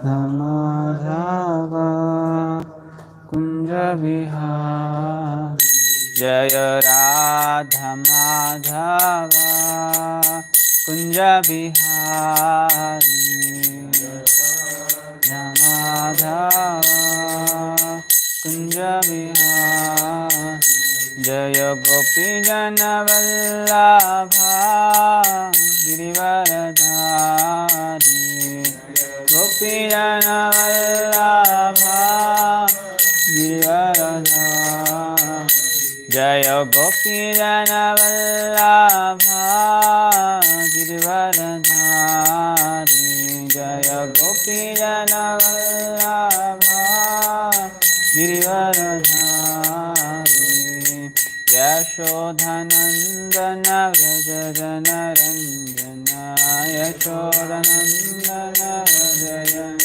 धमाधव कुंज विहार जय राधा माधव कुंज विहारी माधव कुंज विहार जय गोपी जन वल्लभा गिरिवरधारी गोपी जन वल्लभा गिरिवरधारी जय गोपी जन वल्लभा गिरिवरधारी जय गोपी जन वल्लभा गिरिवरधारी यशोधनंदन व्रज जन रंजन यशोधनंदन व्रज जन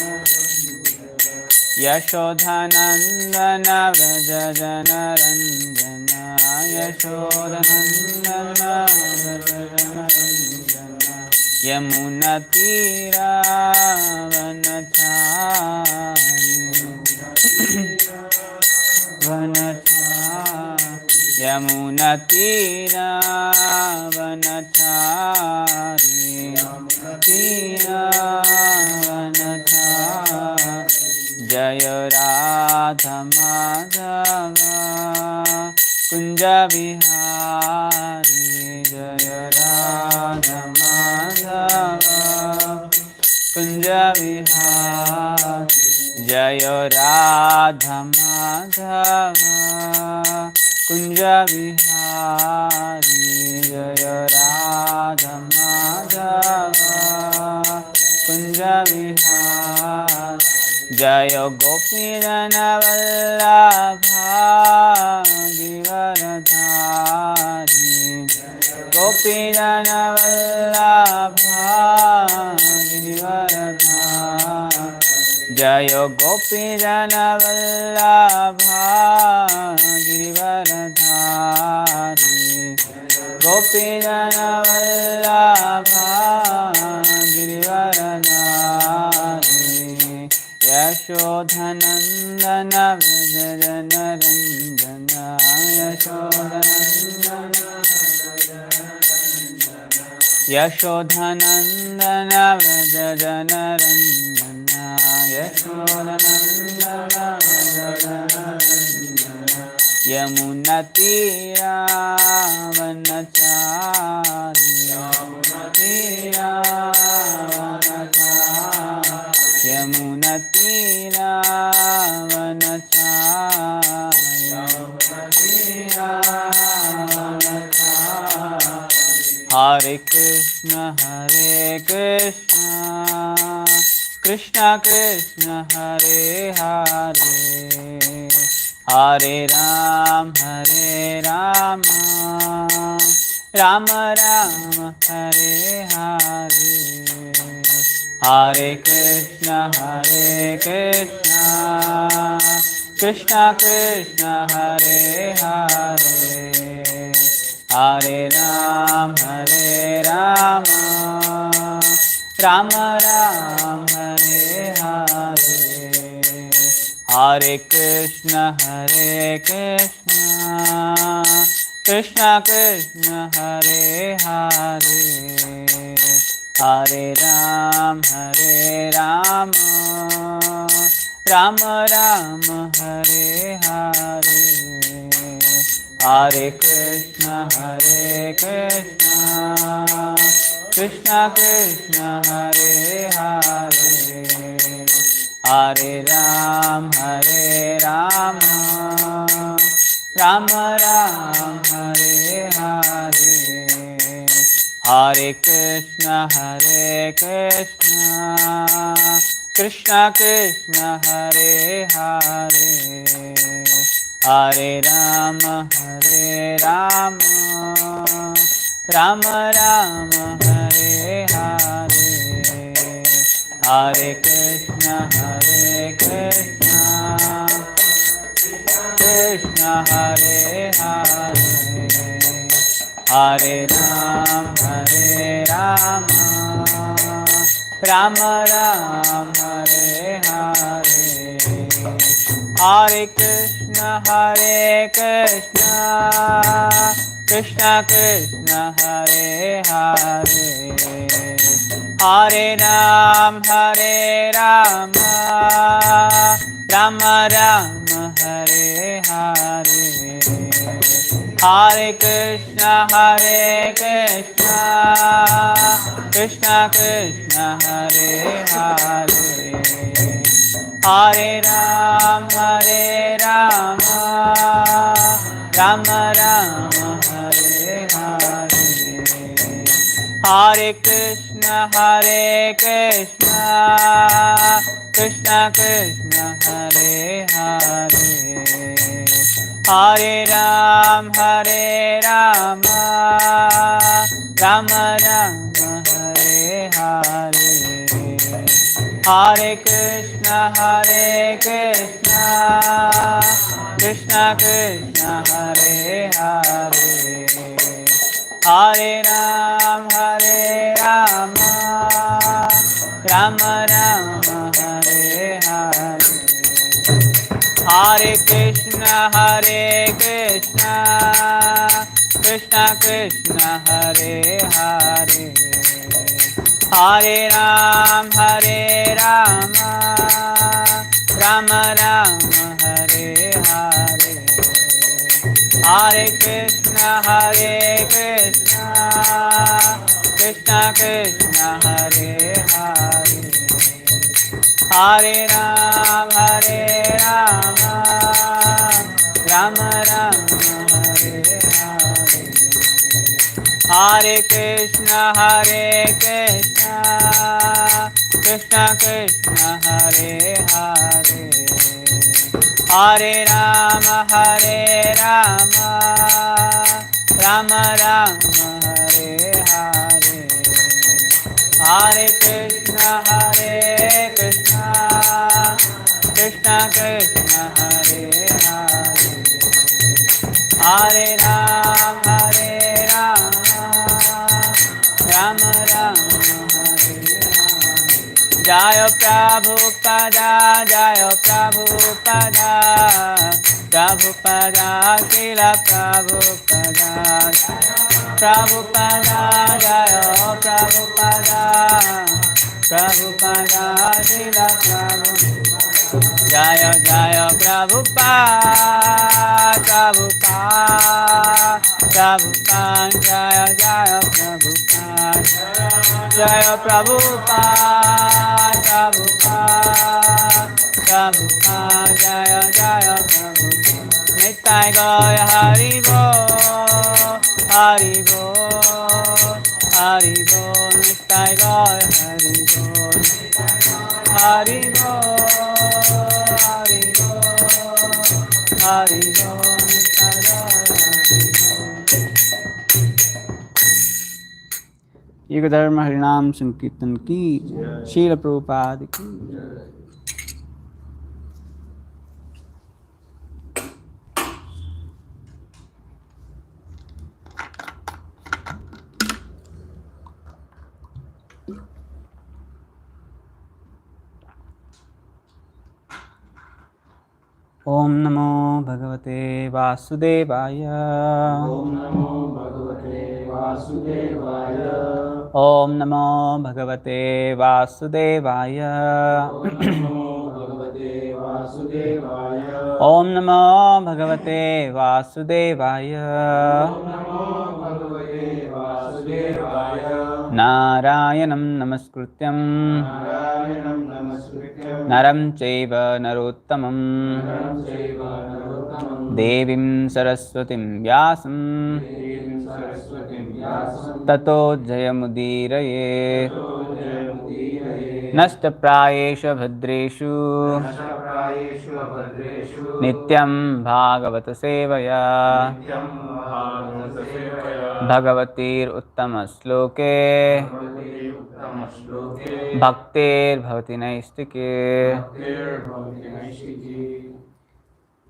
यशोधनंदन व्रज जन रंजन यशोधनंदन व्रज जन रंजन यमुना तीरा वनचारी यमुना तीरा वनचारी तीरा वनचारी जय राधा माधव कुंज विहारी जय राधा माधव कुंज विहारी जय राधा माधव कुंज विहारी जय राधा माधव कुंज विहारी जय गोपी जन वल्लभा गिरिवरधारी गोपी जन वल्लभा गिरिवरधारी जय गोपी जन वल्लभा गिरिवरधारी गोपी जन वल्लभा गिरिवरधारी यशोधनंदन व्रज जन रंजन यशोधनंदन व्रज जन रंजन यशोधनंदन व्रज जन रंजन यमुना तीरा वनचारी यमुना तीरा वनचारी यमुना तीरा वनचारी यमुना तीरा वनचारी हरे Krishna Krishna Krishna Hare Hare Hare Ram Ram Ram Hare Hare Hare Krishna Krishna Krishna Hare Hare Hare Ram Ram Ram Hare Hare Hare Krishna Krishna Krishna Hare Hare Hare Ram Ram Ram Hare Hare Hare Krishna Krishna Krishna Hare Hare Hare Ram Ram Ram Hare Hare Hare Krishna Krishna Krishna Hare Hare Hare Ram Ram Ram Hare Hare Hare Krishna Krishna Hare Hare Hare Ram Ram Ram Hare Hare Hare Krishna Krishna Krishna Hare Hare Hare Ram Ram Ram Hare Hare Hare Krishna Krishna Krishna Hare Hare Hare Ram Ram Ram Hare Hare Hare Krishna Krishna Krishna Hare Hare Hare Ram Ram Ram Hare Hare Hare Krishna Krishna Krishna Hare Hare Hare Ram Ram Ram Hare Hare Hare Krishna Krishna Krishna Hare Hare Hare Ram Ram Ram Hare Hare Hare Krishna Krishna Krishna Hare Hare Hare Ram Ram Ram Hare Hare Hare Krishna Krishna Krishna Hare Hare Hare Ram Ram Ram Hare Hare Hare Krishna Krishna Krishna Hare Hare Hare Ram Ram Ram Hare Hare Jaya Prabhupada Srila Prabhupada Jaya Prabhupada Srila Prabhupada Jaya Prabhupada Jaya Prabhupada Jaya Prabhupada Jaya Prabhupada Nittai Gaur Hari Bol Nittai Gaur Hari Bol Hari Bol Nittai Gaur युग धर्म हरिनाम संकीर्तन की शील प्रभुपाद की ओम नमो भगवते वासुदेवाय ओम नमो भगवते वासुदेवाय ओम नमो भगवते वासुदेवाय ओम नमो भगवते वासुदेवाय ओम नमो भगवते वासुदेवाय नारायणं नमस्कृत्यं नरं चैव नरोत्तमं देवीं सरस्वतीं व्यासं ततो जयमुदीरये नष्टप्रायेषु भद्रेषु नित्यं भागवत सेवया भगवतीरुत्तमश्लोके भक्तेर्भवति नैष्टिके.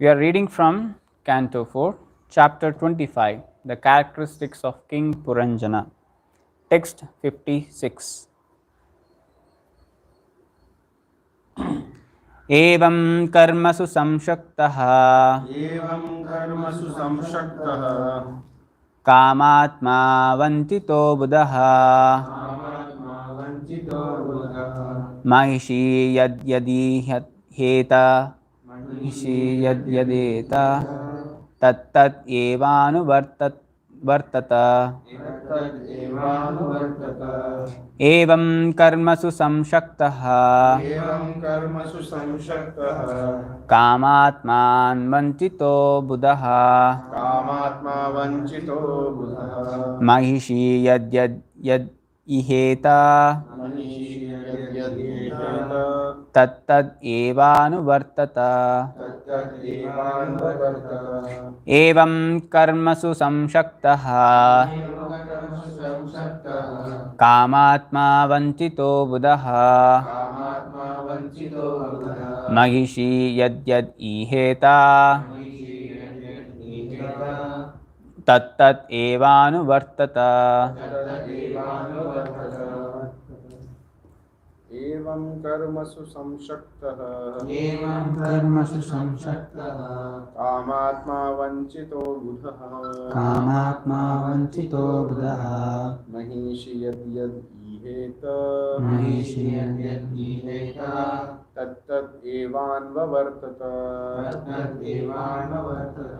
We are reading from Canto 4, Chapter 25, The Characteristics of King Puranjana. Text 56. एवं कर्मसु संशक्तः एवं कर्मसु संशक्तः कामात्मा वञ्चितो बुधः कामात्मा वञ्चितो बुधः महिषी यद्यदीह्येत महिषी यद्यदेत तत्तत् वर्तत तदेवानुवर्तत एवं कर्मसु संशक्तः एवं कर्मसु संशक्तः कामात्मान् वञ्चितो बुधः कामात्मा वञ्चितो बुधः महिषी यद्यदिहेत मनीषी यद्यदेहेत तत्तद् एवानुवर्तत तदेवानुवर्तत एवं कर्मसु संशक्तः संशक्तः कामात्मा वञ्चितो बुधः कामात्मा वञ्चितो बुधः महिषी यद्यदिहेत तत्तद् एवानुवर्तत एवं कर्मसु संशक्तः एवं कर्मसु संशक्तः कामात्मा वञ्चितो बुधः कामात्मा वञ्चितो बुधः महिषि यद्यदीहेत महिषी यद्यदीहेत तत्तदेवान्वर्तत तदेवानुवर्तत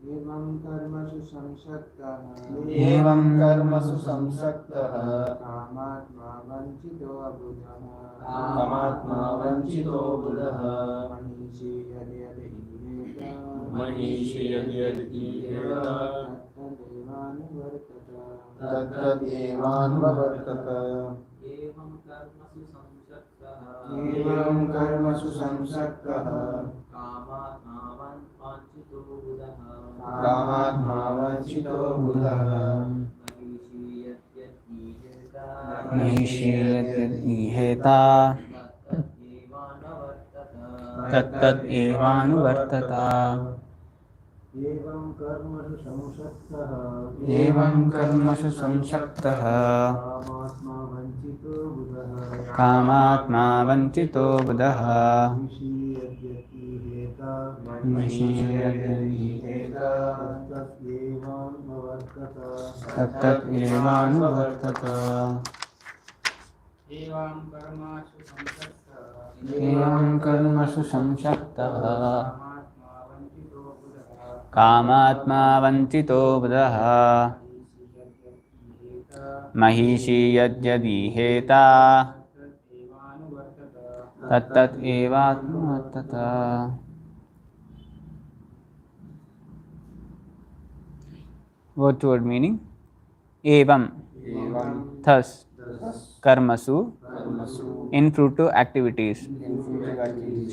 एवं कर्मसु संशक्तः एवं कर्मसु संशक्तः कामात्मा वञ्चितो बुधः कामात्मा वञ्चितो बुधः महिषी यद्यदीहेत महिषि यद्यदीहेत तदेवानुवर्तत तत्तदेवान्वर्तत एवं कर्मसु संशक्तः एवं कर्मसु संशक्तः कामात्मा वञ्चितो बुधः कामात्मा वञ्चितो बुधः महिषी यद्यदिहेत तत्तद् एवानुवर्तत एवं कर्मसु संशक्तः एवं कर्मसु संशक्तः कामात्मा वञ्चितो बुधः कामात्मा वञ्चितो बुधः महिषी यद्यदीहेत महिषी यद्यदीहेत तदेवानुवर्तत तत्तद् एवानुवर्तत एवं कर्मसु संशक्तः एवं कर्मसु संशक्तः कामात्मा वञ्चितो बुधः कामात्मा वञ्चितो बुधः महिषी यद्यदीहेत तत्तद् एवानुवर्तत word to word meaning evam एवं thus karmasu कर्मसु in fruitive activities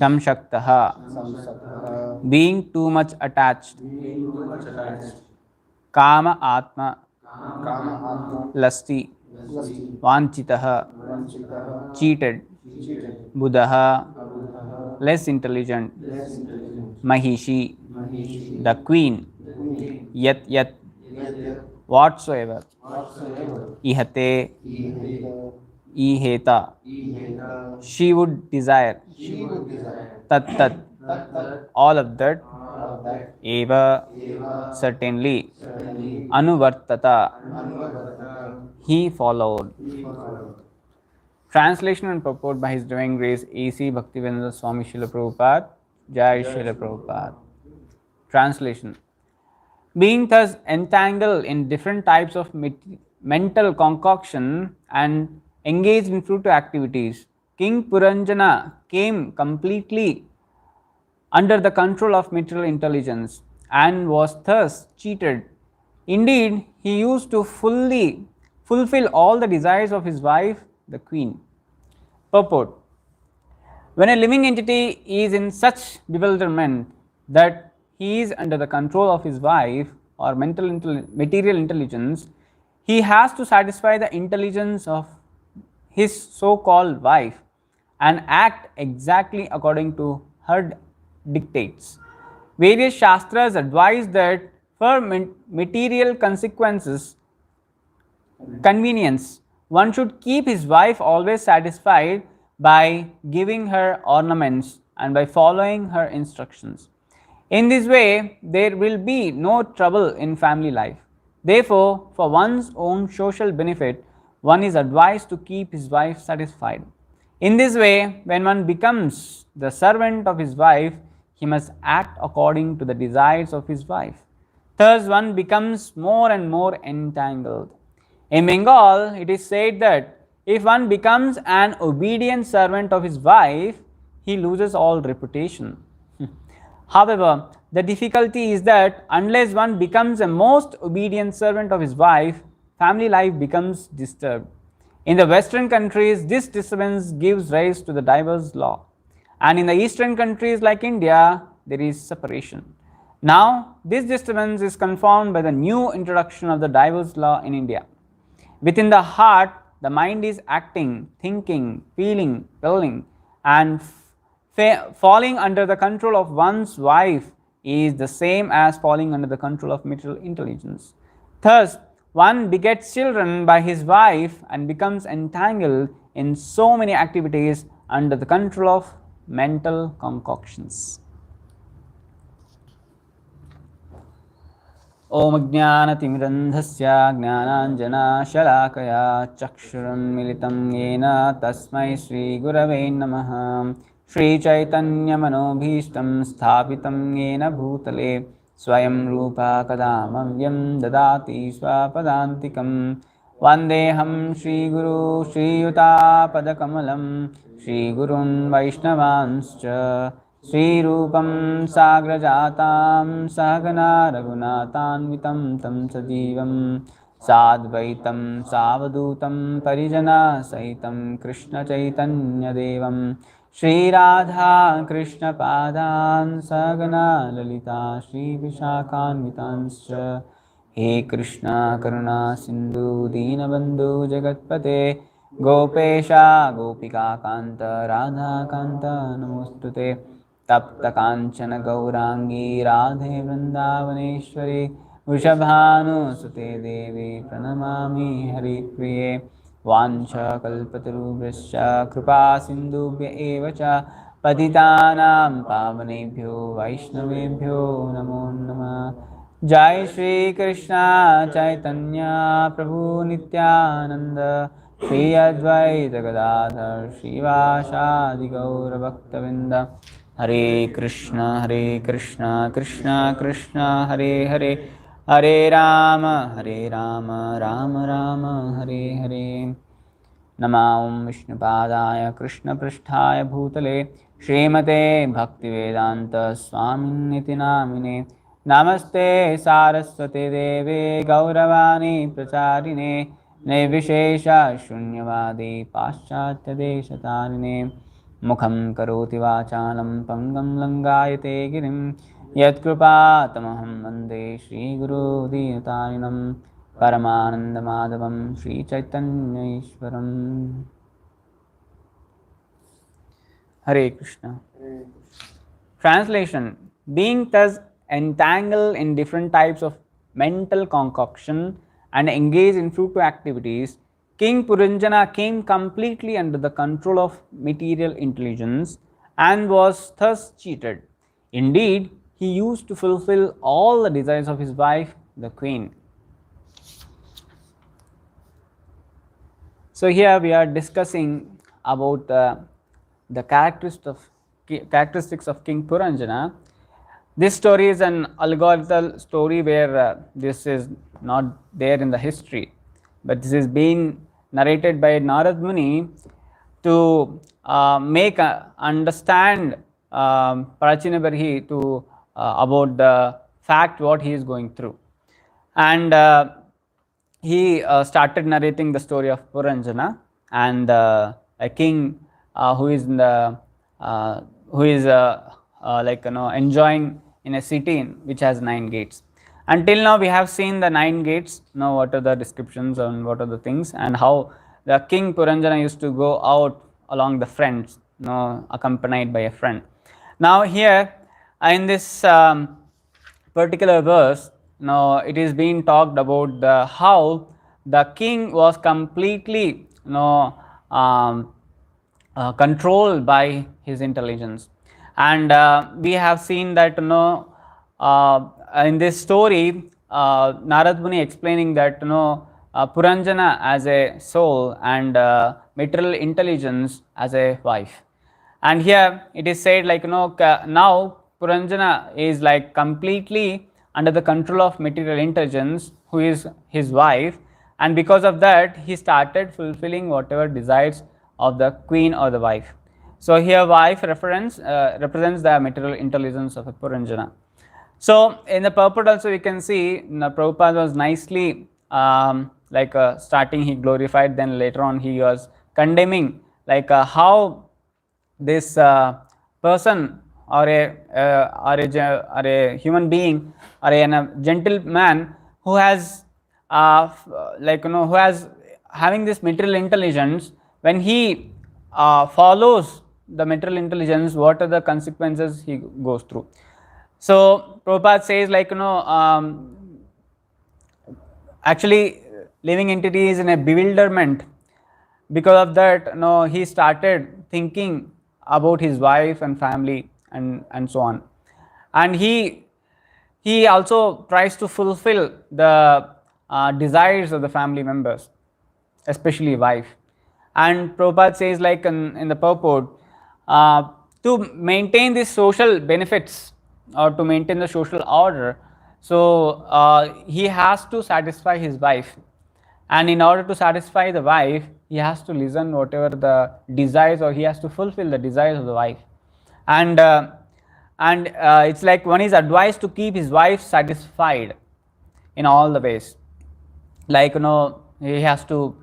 संशक्तः samshaktah being too much attached kama atma काम आत्मा lusty vanchitah वञ्चितः cheated buddha less intelligent mahishi the queen yat whatsoever ihate iheta she would desire tat all of that eva certainly anuvartata he followed. Translation and purport by His Divine Grace A.C. Bhaktivedanta Swami Srila Prabhupada. Jai Srila Prabhupada. Translation. Being thus entangled in different types of mental concoction and engaged in fruitive activities, King Puranjana came completely under the control of material intelligence and was thus cheated. Indeed, he used to fully fulfill all the desires of his wife, the queen. Purport. When a living entity is in such bewilderment that he is under the control of his wife or material intelligence, he has to satisfy the intelligence of his so-called wife and act exactly according to her dictates. Various Shastras advise that for material convenience, one should keep his wife always satisfied by giving her ornaments and by following her instructions. In this way, there will be no trouble in family life. Therefore, for one's own social benefit, one is advised to keep his wife satisfied. In this way, when one becomes the servant of his wife, he must act according to the desires of his wife. Thus, one becomes more and more entangled. In Bengal, it is said that if one becomes an obedient servant of his wife, he loses all reputation. However, the difficulty is that unless one becomes a most obedient servant of his wife, family life becomes disturbed. In the Western countries, this disturbance gives rise to the divorce law, and in the Eastern countries like India, there is separation. Now, this disturbance is confirmed by the new introduction of the divorce law in India. Within the heart, the mind is acting, thinking, feeling, willing, and falling under the control of one's wife is the same as falling under the control of material intelligence. Thus, one begets children by his wife and becomes entangled in so many activities under the control of mental concoctions. ओम ज्ञानतिमिरन्धस्य ज्ञानाञ्जनशलाकया चक्षुरुन्मिलितं येन तस्मै श्रीगुरवे नमः। श्रीचैतन्यमनोभीष्टं स्थापितं येन भूतले स्वयं रूपा कदा मह्यं ददाति स्वपदान्तिकं। वन्देऽहं श्रीगुरू श्रीयुतापदकमलं श्रीगुरून् वैष्णवांश्च श्रीरूपं साग्रजातां सहगना रघुनाथान्वितं तं सजीवं साद्वैतं सावधूतं परिजनसहितं कृष्णचैतन्यदेवं श्रीराधा कृष्णपादान् सहगना ललिता श्रीविशाखान्वितांश्च। हे कृष्ण करुणा सिन्धु दीनबन्धु जगत्पते गोपेशा गोपिकान्त राधाकान्त नमोऽस्तुते। तप्तकाञ्चन गौराङ्गी राधे वृन्दावनेश्वरी वृषभानुसुते देवी प्रणमामि हरिप्रिये। वाञ्छकल्पतरुभ्यश्च कृपासिन्धुभ्य एव च पतितानां पावनेभ्यो वैष्णवेभ्यो नमो नमः। जय श्री कृष्ण चैतन्य प्रभु नित्यानंद श्री अद्वैत गदाधर श्रीवासादि गौरभक्तवृंद। हरे कृष्ण कृष्ण कृष्ण हरे हरे, हरे राम राम राम हरे हरे। नमः ॐ विष्णुपादाय कृष्णपृष्ठाय भूतले श्रीमते भक्तिवेदान्त स्वामिन्निति नामिने। नमस्ते सारस्वते देवे गौरवाणी प्रचारिणे निर्विशेष शून्यवादी पाश्चात्यदेशतारिणे। मुखं करोति वाचालं पंगं लंगायते गिरिं यत्कृपातमहं वन्दे श्रीगुरुदीनतारिणं परमानन्दमाधवं श्रीचैतन्यईश्वरम्। हरे Krishna. Translation: Being thus entangled in different types of mental concoction and engaged in fruitive activities, King Puranjana came completely under the control of material intelligence and was thus cheated. Indeed, he used to fulfill all the desires of his wife, the queen. So here we are discussing about the characteristics of King Puranjana. This story is an allegorical story where this is not there in the history, but this is being narrated by Narad Muni to make understand Prachina Barhi to about the fact what he is going through. And he started narrating the story of Puranjana and a king who is in the enjoying in a city which has 9 gates. Until now we have seen the 9 gates, now what are the descriptions and what are the things, and how the king Puranjana used to go out along the friends, accompanied by a friend. Now here in this particular verse, it is being talked about how the king was completely controlled by his intelligence. And we have seen that in this story, Narad Muni explaining that Puranjana as a soul and material intelligence as a wife. And here it is said like now Puranjana is like completely under the control of material intelligence, who is his wife, and because of that he started fulfilling whatever desires of the queen or the wife. So here wife represents the material intelligence of a Puranjana. So in the purport also we can see Prabhupada was nicely starting he glorified, then later on he was condemning how this person or a human being or a gentleman who has who has having this material intelligence, when he follows the material intelligence, what are the consequences he goes through. So Prabhupada says actually living entity is in a bewilderment. Because of that he started thinking about his wife and family and so on, and he also tries to fulfill the desires of the family members, especially wife. And Prabhupada says in the purport, to maintain these social benefits or to maintain the social order, so he has to satisfy his wife, and in order to satisfy the wife he has to listen whatever the desires, or he has to fulfill the desires of the wife. And it's like one is advised to keep his wife satisfied in all the ways, like he has to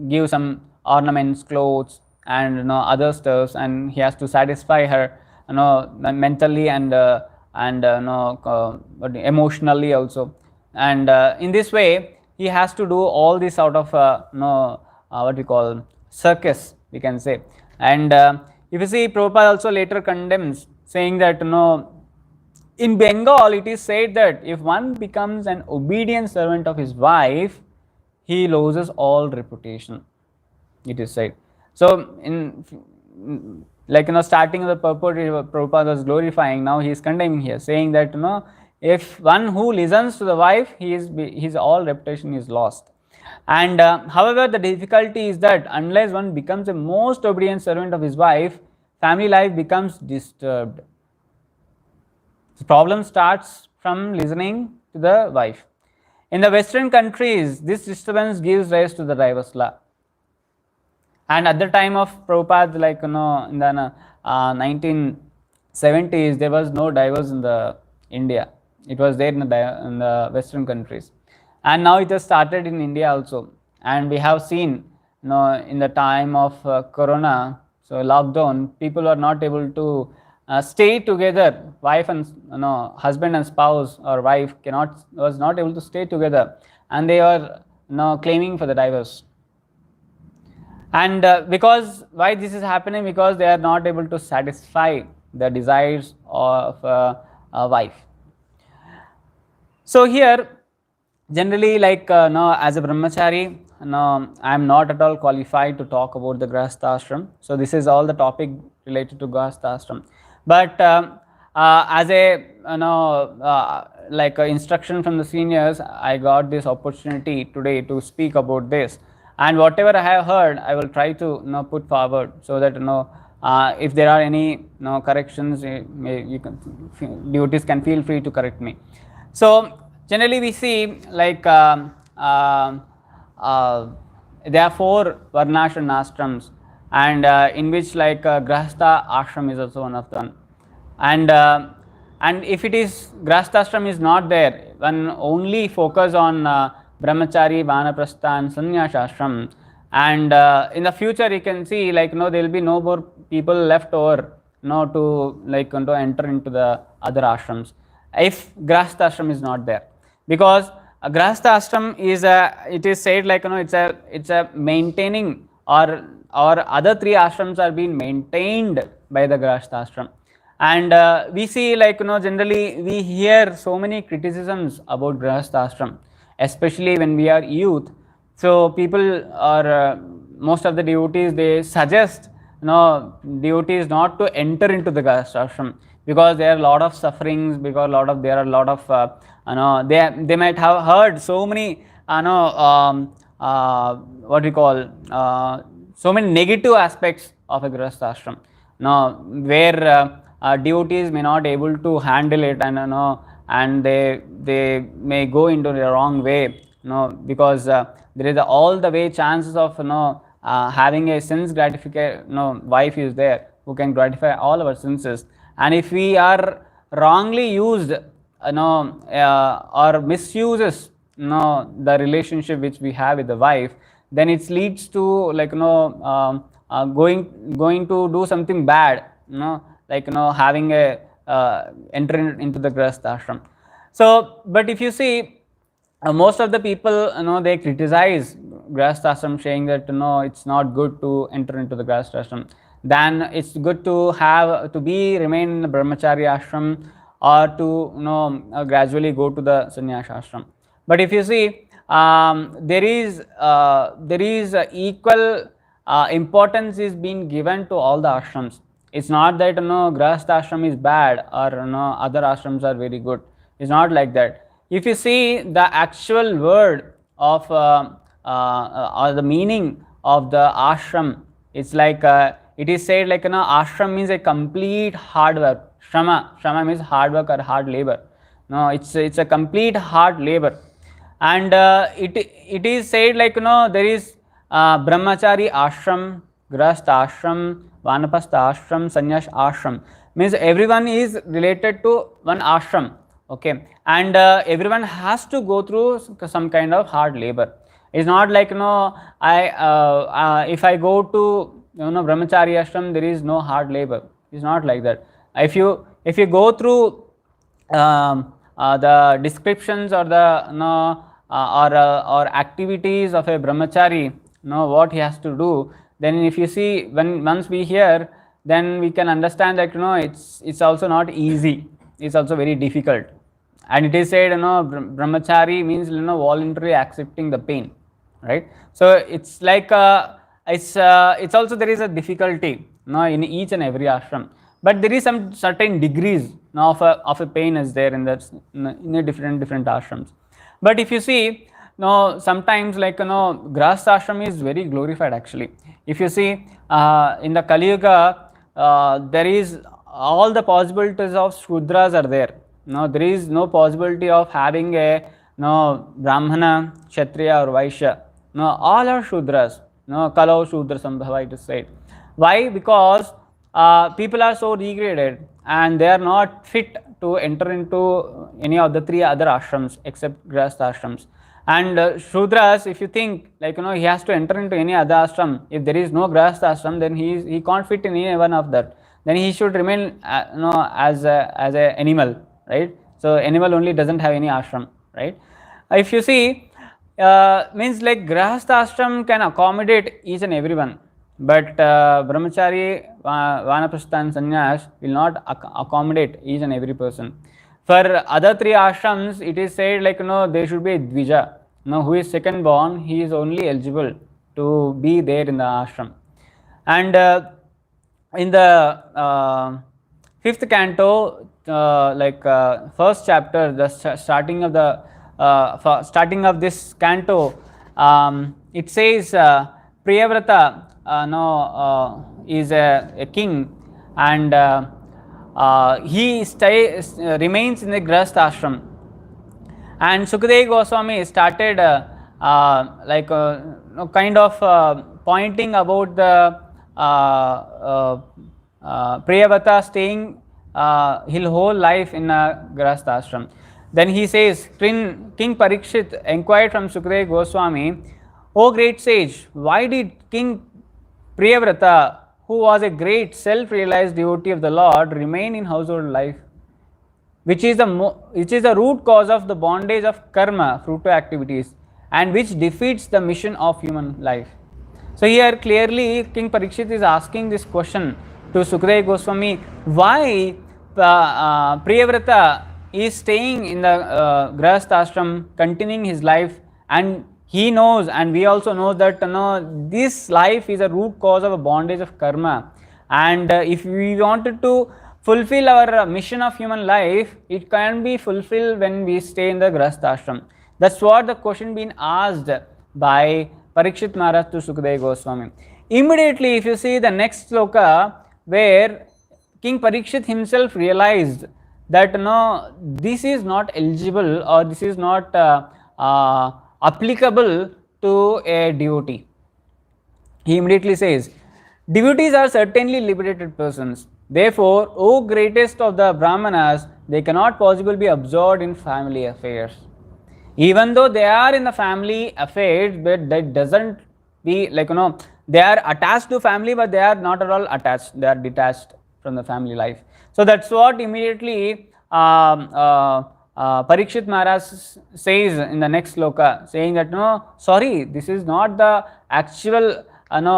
give some ornaments, clothes, and other stuffs, and he has to satisfy her mentally and emotionally also. And in this way he has to do all this out of what we call circus, we can say. And if you see, Prabhupada also later condemns, saying that in Bengal it is said that if one becomes an obedient servant of his wife, he loses all reputation, it is said. So in starting of the purport, Prabhupada was glorifying, now he is condemning here, saying that if one who listens to the wife, his all reputation is lost. And however, the difficulty is that unless one becomes a most obedient servant of his wife, family life becomes disturbed. The problem starts from listening to the wife. In the Western countries, this disturbance gives rise to the divorce law. And at the time of Prabhupada, in the 1970s, there was no divorce in the India. It was there in the Western countries, and now it has started in India also. And we have seen, in the time of Corona, so lockdown, people are not able to stay together. Wife and husband and spouse or wife was not able to stay together, and they are claiming for the divorce. And because why this is happening? Because they are not able to satisfy the desires of a wife. So here, generally, as a brahmachari, I am not at all qualified to talk about the grahastha ashram. So this is all the topic related to grahastha ashram. But as a instruction from the seniors, I got this opportunity today to speak about this. And whatever I have heard, I will try to put forward, so that if there are any corrections, devotees can feel free to correct me. So generally we see there are 4 varnas and ashrams, and in which grahastha ashram is also one of them. And if it is grahastha ashram is not there, one only focus on brahmachari, vanaprastha and sannyasa ashram, and in the future you can see there will be no more people left over to enter into the other ashrams if grahastha ashram is not there. Because grahastha ashram is it is said it's a maintaining, or other 3 ashrams are being maintained by the grahastha ashram. And we see generally we hear so many criticisms about grahastha ashram, especially when we are youth. So people or most of the devotees, they suggest devotees not to enter into the grihastha ashram, because there are a lot of sufferings, because there are a lot of they might have heard so many what we call so many negative aspects of a grihastha ashram, where devotees may not able to handle it, and they may go into the wrong way, because there is all the way chances of having a sense gratification, wife is there who can gratify all our senses, and if we are wrongly used, or misuses the relationship which we have with the wife, then it leads to going to do something bad, having a entering into the grihastha ashram. So, but if you see, most of the people, they criticize grihastha ashram, saying that it's not good to enter into the grihastha ashram. Then it's good to remain in the brahmacharya ashram, or to gradually go to the sannyas ashram. But if you see, there is equal importance is being given to all the ashrams. It's not that grihastha ashram is bad, or other ashrams are very good. It's not like that. If you see the actual word of or the meaning of the ashram, it's like it is said like ashram means a complete hard work. Shrama means hard work or hard labor. No, it's a complete hard labor, and it is said like there is brahmachari ashram, grihastha ashram, vanapastha ashram, sannyas ashram, means everyone is related to one ashram. Okay, and everyone has to go through some kind of hard labor. It's not like if I go to brahmachari ashram, there is no hard labor. It's not like that. If you go through the descriptions or the or activities of a brahmachari, what he has to do, then if you see, once we hear, then we can understand that it's also not easy. It's also very difficult. And it is said brahmachari means voluntarily accepting the pain, right? So it's like it's also there is a difficulty in each and every ashram, but there is some certain degrees of a pain is there in a different ashrams. But if you see, sometimes like grihastha ashram is very glorified actually. If you see in the Kali Yuga, there is all the possibilities of Shudras are there. There is no possibility of having a Brahmana, Kshatriya or Vaishya. All are Shudras. Kalau Shudra Sambhava, it is said. Why? Because people are so degraded and they are not fit to enter into any of the three other ashrams except grihastha ashrams. And Shudras, if you think like he has to enter into any other ashram, if there is no grihastha ashram, then he can't fit in any one of that. Then he should remain as a animal, right? So animal only doesn't have any ashram, right? If you see, means like grihastha ashram can accommodate each and everyone, but brahmachari, vanaprastha and sannyas will not accommodate each and every person. For other three ashrams, it is said like there should be a dvija, who is second born, he is only eligible to be there in the ashram. And in the fifth canto, first chapter, the starting of this canto, it says Priyavrata is a king, and he remains in the grihastha ashram. And Sukadeva Goswami started kind of pointing about the Priyavrata staying his whole life in a grihastha ashram. Then he says, King Parikshit inquired from Sukadeva Goswami, "O great sage, why did King Priyavrata, who was a great self-realized devotee of the Lord, remain in household life, which is the root cause of the bondage of karma, fruitive activities, and which defeats the mission of human life?" So here clearly King Parikshit is asking this question to Sukadeva Goswami, why Priyavrata is staying in the grihastha ashram, continuing his life, and He knows, and we also know that this life is a root cause of a bondage of karma, and if we wanted to fulfill our mission of human life, it can be fulfilled when we stay in the Grahastha ashram. That's what the question being asked by Parikshit Maharaj to Sukadeva Goswami. Immediately, if you see the next sloka, where King Parikshit himself realized that this is not eligible, or this is not applicable to a devotee. He immediately says, devotees are certainly liberated persons. Therefore, O greatest of the Brahmanas, they cannot possibly be absorbed in family affairs. Even though they are in the family affairs, but that doesn't be like, they are attached to family, but they are not at all attached. They are detached from the family life. So that's what immediately Parikshit Maharaj says in the next sloka, saying that sorry, this is not the actual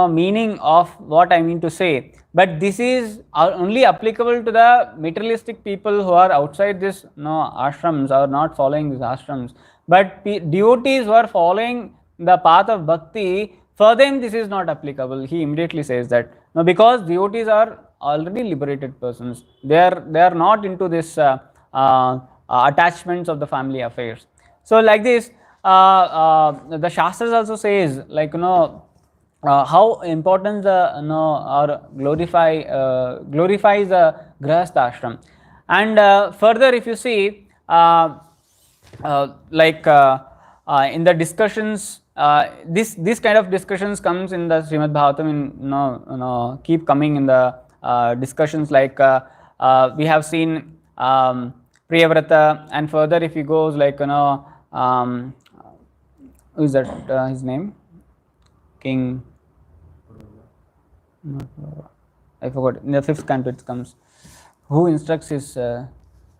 meaning of what I mean to say, but this is only applicable to the materialistic people who are outside this ashrams, or not following these ashrams. But devotees who are following the path of bhakti, for them this is not applicable. He immediately says that because devotees are already liberated persons, they are not into this attachments of the family affairs. So like this, the Shastras also says, like how important the or glorifies the Grahastha ashram. And further, if you see, in the discussions, this kind of discussions comes in the Srimad Bhagavatam, keep coming in the discussions, like we have seen Priyavrata, and further if he goes, like who is that, his name, King, I forgot, in the 5th canto it comes, who instructs his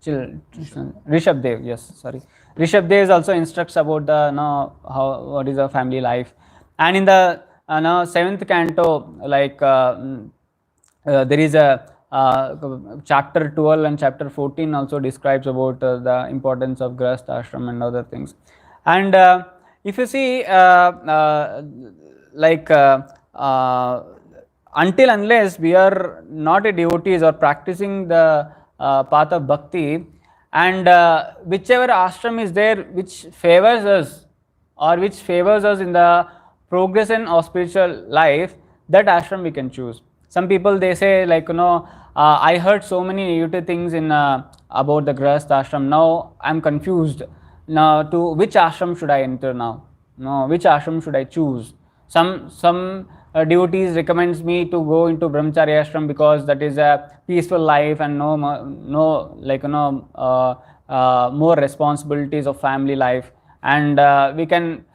Rishabdev, yes, sorry, Rishabdev also instructs about the what is a family life. And in the 7th canto, like there is a chapter 12 and chapter 14 also describes about the importance of Grahastha ashram and other things. And if you see, until unless we are not a devotees or practicing the path of bhakti, and whichever ashram is there which favors us, or which favors us in the progression of spiritual life, that ashram we can choose. Some people, they say, like I heard so many negative things in about the Grahastha ashram. Now I am confused. Now to which ashram should I enter now? Which ashram should I choose? Some devotees recommends me to go into Brahmacharya ashram because that is a peaceful life and more responsibilities of family life, and we can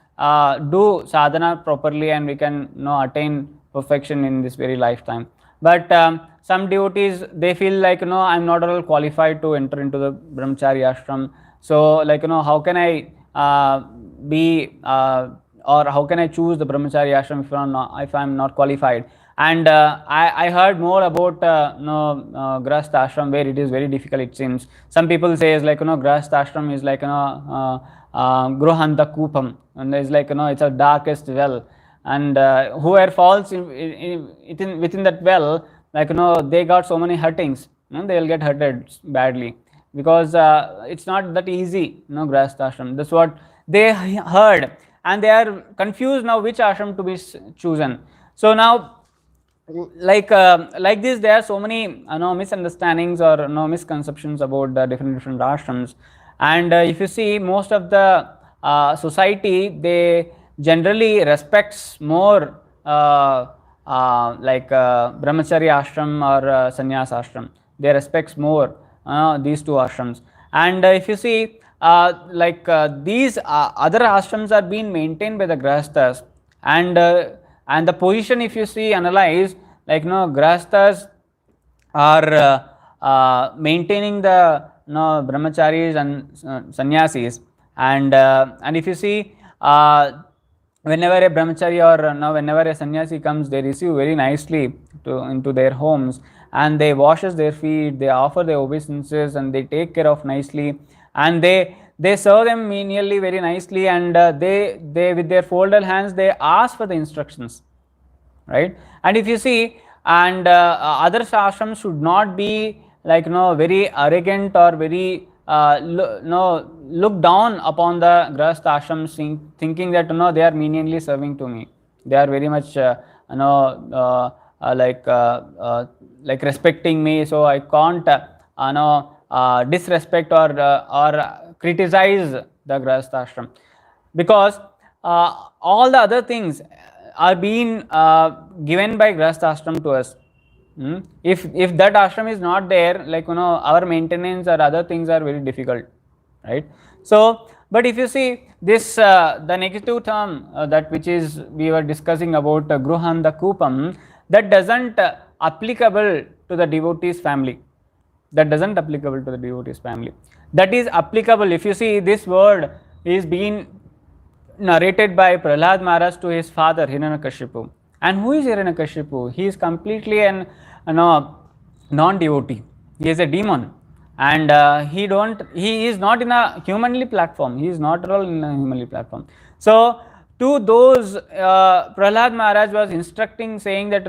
do sadhana properly, and we can attain perfection in this very lifetime. But some devotees, they feel like I'm not at all qualified to enter into the Brahmacharya ashram. So like how can I be or how can I choose the Brahmacharya ashram if I'm not qualified? And I heard more about Grahastha ashram, where it is very difficult, it seems. Some people say is like Grahastha ashram is like Gruhanta Kupam, and it's like it's a darkest well, and whoever falls within that well, like they got so many hurtings, they will get hurted badly, because it's not that easy, Grahastha ashram. That's what they heard, and they are confused now which ashram to be chosen. So now, like this, there are so many misunderstandings or misconceptions about the different ashrams. And if you see, most of the society, they generally respects more Brahmacharya ashram or sannyas ashram. They respects more these two ashrams. And if you see, these other ashrams are being maintained by the grahasthas, and the position, if you see, analyze, like grahasthas are maintaining the brahmacharis and sannyasis, and if you see, whenever a brahmachari or whenever a sannyasi comes, they receive very nicely into their homes, and they washes their feet, they offer their obeisances, and they take care of nicely, and they they serve them menially very nicely, and they with their folded hands they ask for the instructions, right? And if you see, and other ashrams should not be like very arrogant or very look down upon the grahastha ashrams, thinking that they are menially serving to me, they are very much like respecting me, so I can't disrespect or criticize the grahastha ashram, because all the other things are being given by grahastha ashram to us. If that ashram is not there, like our maintenance or other things are very difficult, right? So, but if you see this, the negative term that which is we were discussing about gruhanda kupam, that doesn't applicable to the devotees family. That doesn't applicable to the devotees family. That is applicable. If you see, this word is being narrated by Prahlad Maharaj to his father Hiranyakashipu. And who is Hiranyakashipu? He is completely an non-devotee. He is a demon, and he is not in a humanly platform. He is not at all in a humanly platform. So to those, Prahlad Maharaj was instructing, saying that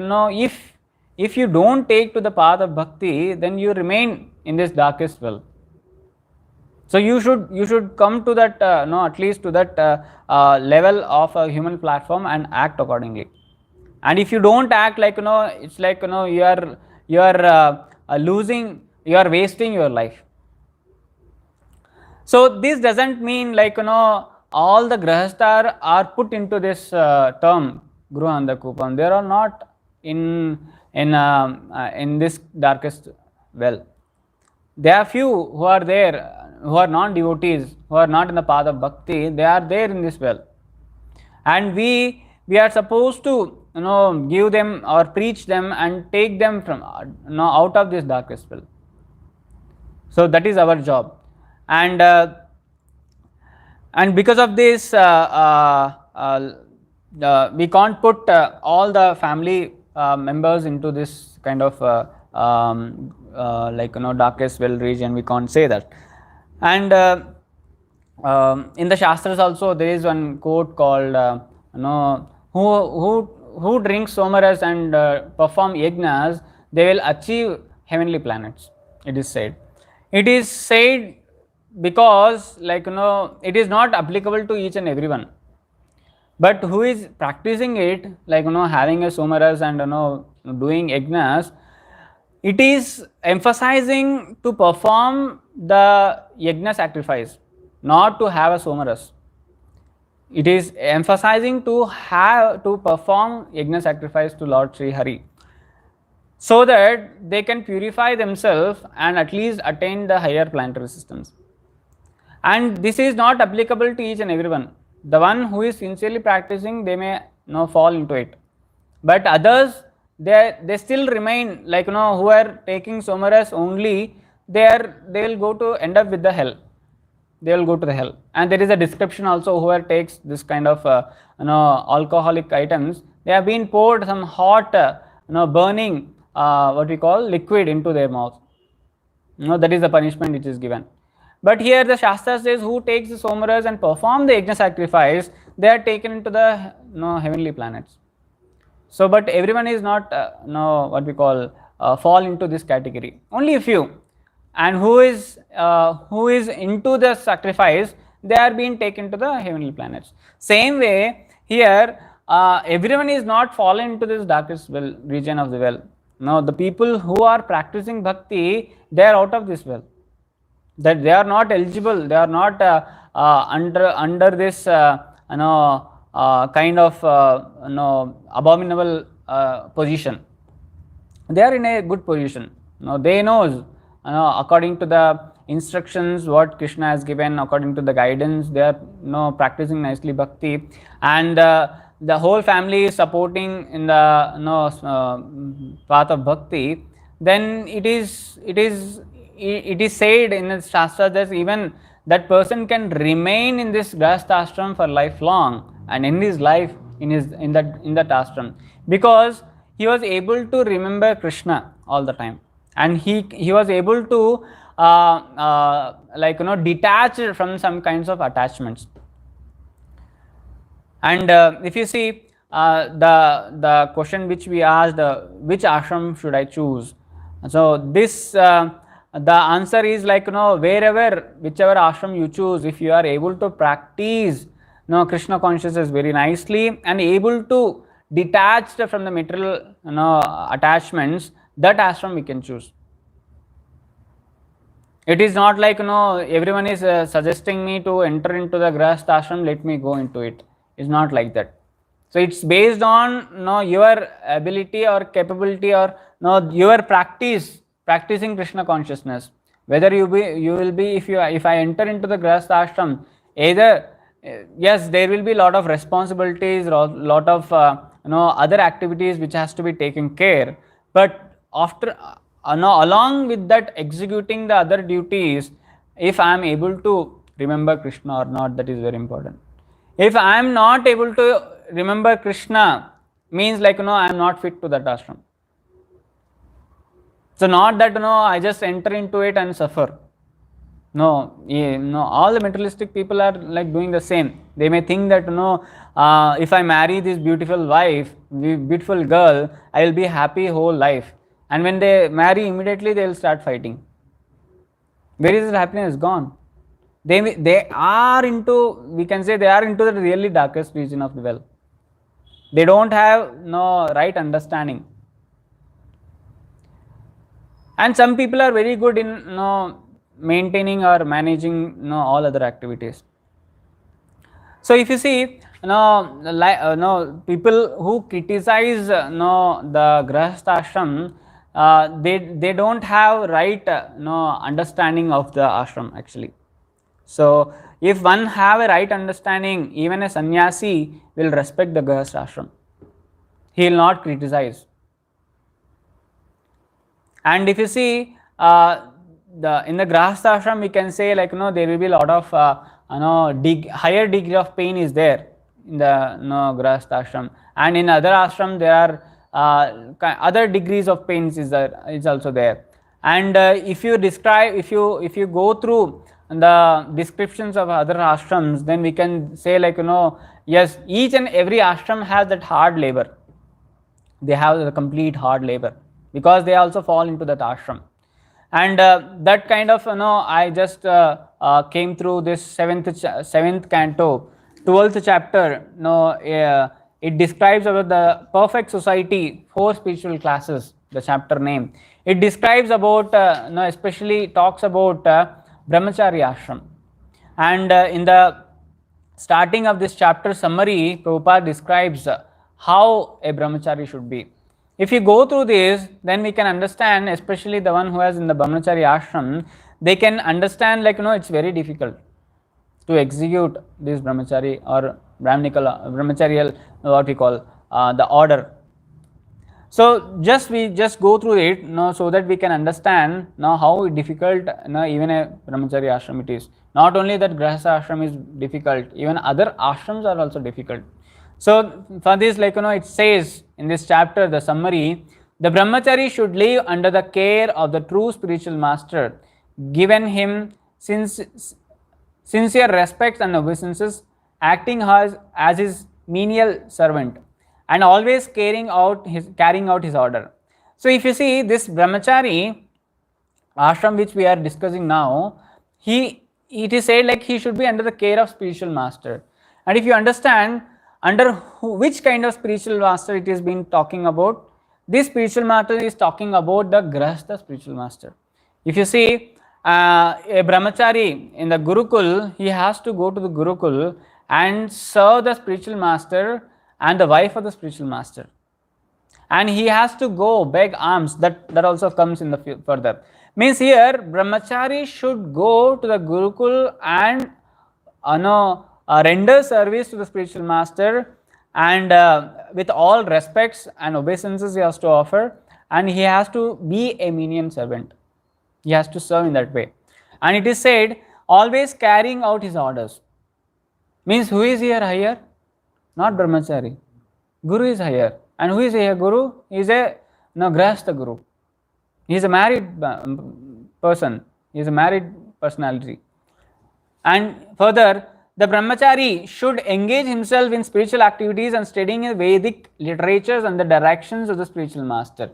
if you don't take to the path of bhakti, then you remain in this darkest well. So you should come to that at least to that level of a human platform and act accordingly. And if you don't act, like it's like you are losing, you are wasting your life. So this doesn't mean like all the grahasthas are put into this term gruhanda kupam. They are not in this darkest well. There are few who are there, who are non-devotees, who are not in the path of bhakti. They are there in this well, and we are supposed to give them or preach them and take them from out of this darkest well. So that is our job, and because of this we can't put all the family members into this kind of darkest well region. We can't say that. And in the Shastras also there is one quote called who drinks somaras and perform yajnas, they will achieve heavenly planets. It is said. It is said because it is not applicable to each and everyone. But who is practicing it, like having a somaras and doing yajnas, it is emphasizing to perform the yajna sacrifice, not to have a somaras. It is emphasizing to perform yajna sacrifice to Lord Sri Hari, so that they can purify themselves and at least attain the higher planetary systems. And this is not applicable to each and everyone. The one who is sincerely practicing, they may fall into it, but others, they still remain like who are taking somaras only, they will go to end up with the hell. They will go to the hell. And there is a description also, whoever takes this kind of alcoholic items, they have been poured some hot burning what we call liquid into their mouth. That is the punishment which is given. But here the Shastra says, who takes the somaras and perform the yajna sacrifice, they are taken into the heavenly planets. So, but everyone is not what we call fall into this category. Only a few, and who is into the sacrifice, they are being taken to the heavenly planets. Same way here, everyone is not fallen into this darkest well region of the well. No, the people who are practicing bhakti, they are out of this well. That they are not eligible, they are not under this kind of abominable position. They are in a good position. They know according to the instructions what Krishna has given, according to the guidance, they are practicing nicely bhakti, and the whole family is supporting in the path of bhakti. Then it is said in the Shastra that even that person can remain in this grahastha ashram for lifelong and end his life in that ashram, because he was able to remember Krishna all the time, and he was able to like detached from some kinds of attachments. And if you see the question which we asked, which ashram should I choose? So this the answer is like wherever, whichever ashram you choose, if you are able to practice Krishna consciousness very nicely and able to detached from the material attachments, that ashram we can choose. It is not like everyone is suggesting me to enter into the grahastha ashram, let me go into it. It's not like that. So it's based on your ability or capability or your practicing Krishna consciousness. Whether you will be if I enter into the grahastha ashram, either yes, there will be a lot of responsibilities, lot of other activities which has to be taken care, but after along with that executing the other duties, if I am able to remember Krishna or not, that is very important. If I am not able to remember Krishna, means like I am not fit to that ashram. So not that I just enter into it and suffer. No, all the materialistic people are like doing the same. They may think that if I marry this beautiful wife, beautiful girl, I will be happy whole life. And when they marry, immediately they will start fighting. Where is the happiness gone? They are into, we can say they are into the really darkest region of the well. They don't have no right understanding. And some people are very good in maintaining or managing all other activities. So if you see people who criticize the grahastha ashram, they don't have right understanding of the ashram actually. So if one have a right understanding, even a sannyasi will respect the grahastha ashram. He will not criticize. And if you see in the grahastha ashram, we can say like there will be a lot of higher degree of pain is there in the grahastha ashram, and in other ashram there are other degrees of pains is also there. And if you go through the descriptions of other ashrams, then we can say like yes, each and every ashram has that hard labor. They have the complete hard labor because they also fall into that ashram. And that kind of I just came through this seventh canto, 12th chapter. It describes about the perfect society, 4 spiritual classes, the chapter name. It describes about especially talks about brahmachari ashram. And in the starting of this chapter summary, Prabhupada describes how a brahmachari should be. If you go through this, then we can understand, especially the one who is in the brahmachari ashram, they can understand like it's very difficult to execute this brahmachari or brahmacharial, what we call the order. So we just go through it so that we can understand how difficult even a brahmachari ashram it is. Not only that grahastha ashram is difficult, even other ashrams are also difficult. So for this, like it says in this chapter, the summary, the brahmachari should live under the care of the true spiritual master, given him sincere respect and obeisances, acting as his menial servant, and always carrying out his order. So if you see this brahmachari ashram which we are discussing now, it is said like he should be under the care of spiritual master. And if you understand under which kind of spiritual master it is being talking about, this spiritual master is talking about the grahastha spiritual master. If you see a brahmachari in the Gurukul, he has to go to the Gurukul and serve the spiritual master and the wife of the spiritual master, and he has to go beg alms. That also comes in the further. Means here brahmachari should go to the Gurukul and render service to the spiritual master, and with all respects and obeisances he has to offer, and he has to be a menial servant. He has to serve in that way. And it is said always carrying out his orders. Means who is here higher? Not brahmachari. Guru is higher. And who is here Guru? He is a grahastha Guru. He is a married person. He is a married personality. And further, the brahmachari should engage himself in spiritual activities and studying Vedic literatures and the directions of the spiritual master.